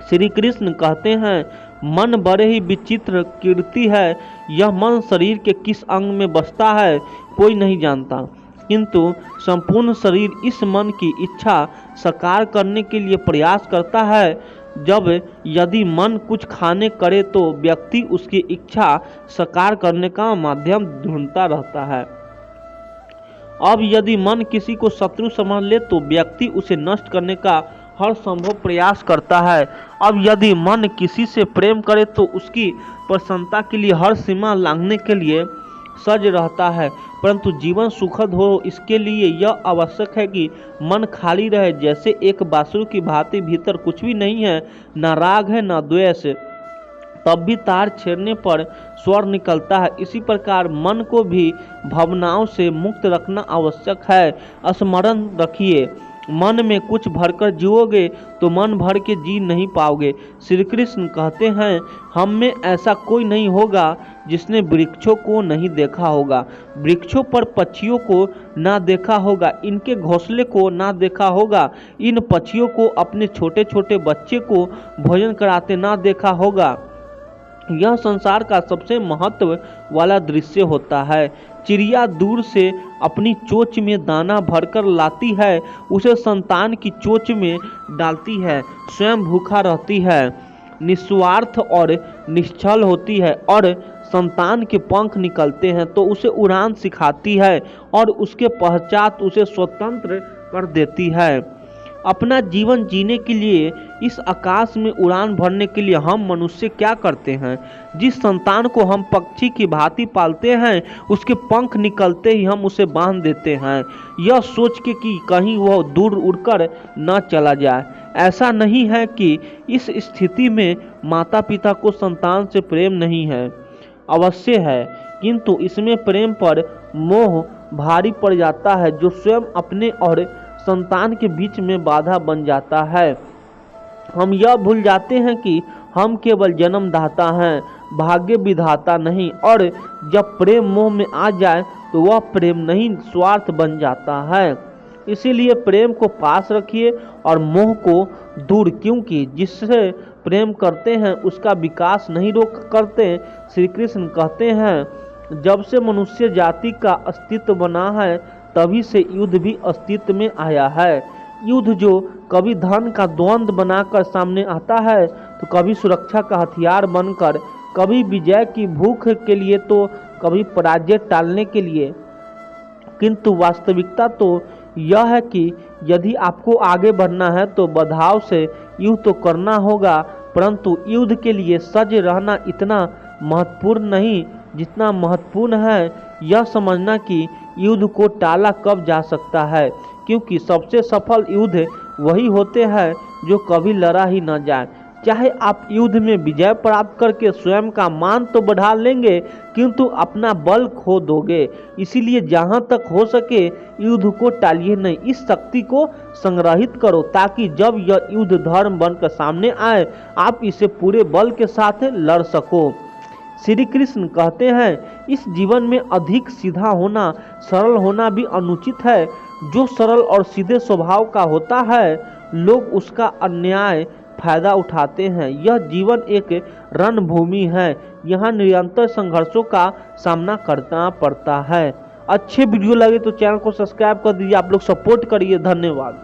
श्री कृष्ण कहते हैं मन बड़े ही विचित्र कीर्ति है, यह मन शरीर के किस अंग में बसता है कोई नहीं जानता, किंतु संपूर्ण शरीर इस मन की इच्छा साकार करने के लिए प्रयास करता है। जब यदि मन कुछ खाने करे तो व्यक्ति उसकी इच्छा साकार करने का माध्यम ढूंढता रहता है। अब यदि मन किसी को शत्रु समझ ले तो व्यक्ति उसे नष्ट करने का हर संभव प्रयास करता है। अब यदि मन किसी से प्रेम करे तो उसकी प्रसन्नता के लिए हर सीमा लांघने के लिए सज रहता है। परंतु जीवन सुखद हो इसके लिए यह आवश्यक है कि मन खाली रहे, जैसे एक बांसुरी की भांति भीतर कुछ भी नहीं है, न राग है न द्वेष, तब भी तार छेड़ने पर स्वर निकलता है। इसी प्रकार मन को भी भावनाओं से मुक्त रखना आवश्यक है। स्मरण रखिए, मन में कुछ भरकर जियोगे तो मन भर के जी नहीं पाओगे। श्री कृष्ण कहते हैं हम में ऐसा कोई नहीं होगा जिसने वृक्षों को नहीं देखा होगा, वृक्षों पर पक्षियों को ना देखा होगा, इनके घोंसले को ना देखा होगा, इन पक्षियों को अपने छोटे छोटे बच्चे को भोजन कराते ना देखा होगा। यह संसार का सबसे महत्व वाला दृश्य होता है। चिड़िया दूर से अपनी चोंच में दाना भरकर लाती है, उसे संतान की चोंच में डालती है, स्वयं भूखा रहती है, निस्वार्थ और निश्चल होती है, और संतान के पंख निकलते हैं तो उसे उड़ान सिखाती है और उसके पश्चात उसे स्वतंत्र कर देती है। अपना जीवन जीने के लिए इस आकाश में उड़ान भरने के लिए हम मनुष्य क्या करते हैं? जिस संतान को हम पक्षी की भांति पालते हैं उसके पंख निकलते ही हम उसे बांध देते हैं, यह सोच के कि कहीं वह दूर उड़कर न चला जाए। ऐसा नहीं है कि इस स्थिति में माता पिता को संतान से प्रेम नहीं है, अवश्य है, किंतु इसमें प्रेम पर मोह भारी पड़ जाता है जो स्वयं अपने और संतान के बीच में बाधा बन जाता है। हम यह भूल जाते हैं कि हम केवल जन्मदाता हैं, भाग्य विधाता नहीं, और जब प्रेम मोह में आ जाए तो वह प्रेम नहीं स्वार्थ बन जाता है। इसीलिए प्रेम को पास रखिए और मोह को दूर, क्योंकि जिससे प्रेम करते हैं उसका विकास नहीं रोक करते। श्री कृष्ण कहते हैं जब से मनुष्य जाति का अस्तित्व बना है तभी से युद्ध भी अस्तित्व में आया है। युद्ध जो कभी धन का द्वंद्व बनाकर सामने आता है तो कभी सुरक्षा का हथियार बनकर, कभी विजय की भूख के लिए तो कभी पराजय टालने के लिए, किंतु वास्तविकता तो यह है कि यदि आपको आगे बढ़ना है तो बधाव से युद्ध तो करना होगा, परंतु युद्ध के लिए सज रहना इतना महत्वपूर्ण नहीं जितना महत्वपूर्ण है यह समझना कि युद्ध को टाला कब जा सकता है, क्योंकि सबसे सफल युद्ध वही होते हैं जो कभी लड़ा ही न जाए। चाहे आप युद्ध में विजय प्राप्त करके स्वयं का मान तो बढ़ा लेंगे किंतु अपना बल खो दोगे। इसीलिए जहां तक हो सके युद्ध को टालिए नहीं, इस शक्ति को संग्रहित करो ताकि जब यह युद्ध धर्म बनकर सामने आए आप इसे पूरे बल के साथ लड़ सको। श्री कृष्ण कहते हैं इस जीवन में अधिक सीधा होना, सरल होना भी अनुचित है। जो सरल और सीधे स्वभाव का होता है लोग उसका अन्याय फायदा उठाते हैं। यह जीवन एक रणभूमि है, यहाँ निरंतर संघर्षों का सामना करना पड़ता है। अच्छे वीडियो लगे तो चैनल को सब्सक्राइब कर दीजिए, आप लोग सपोर्ट करिए। धन्यवाद।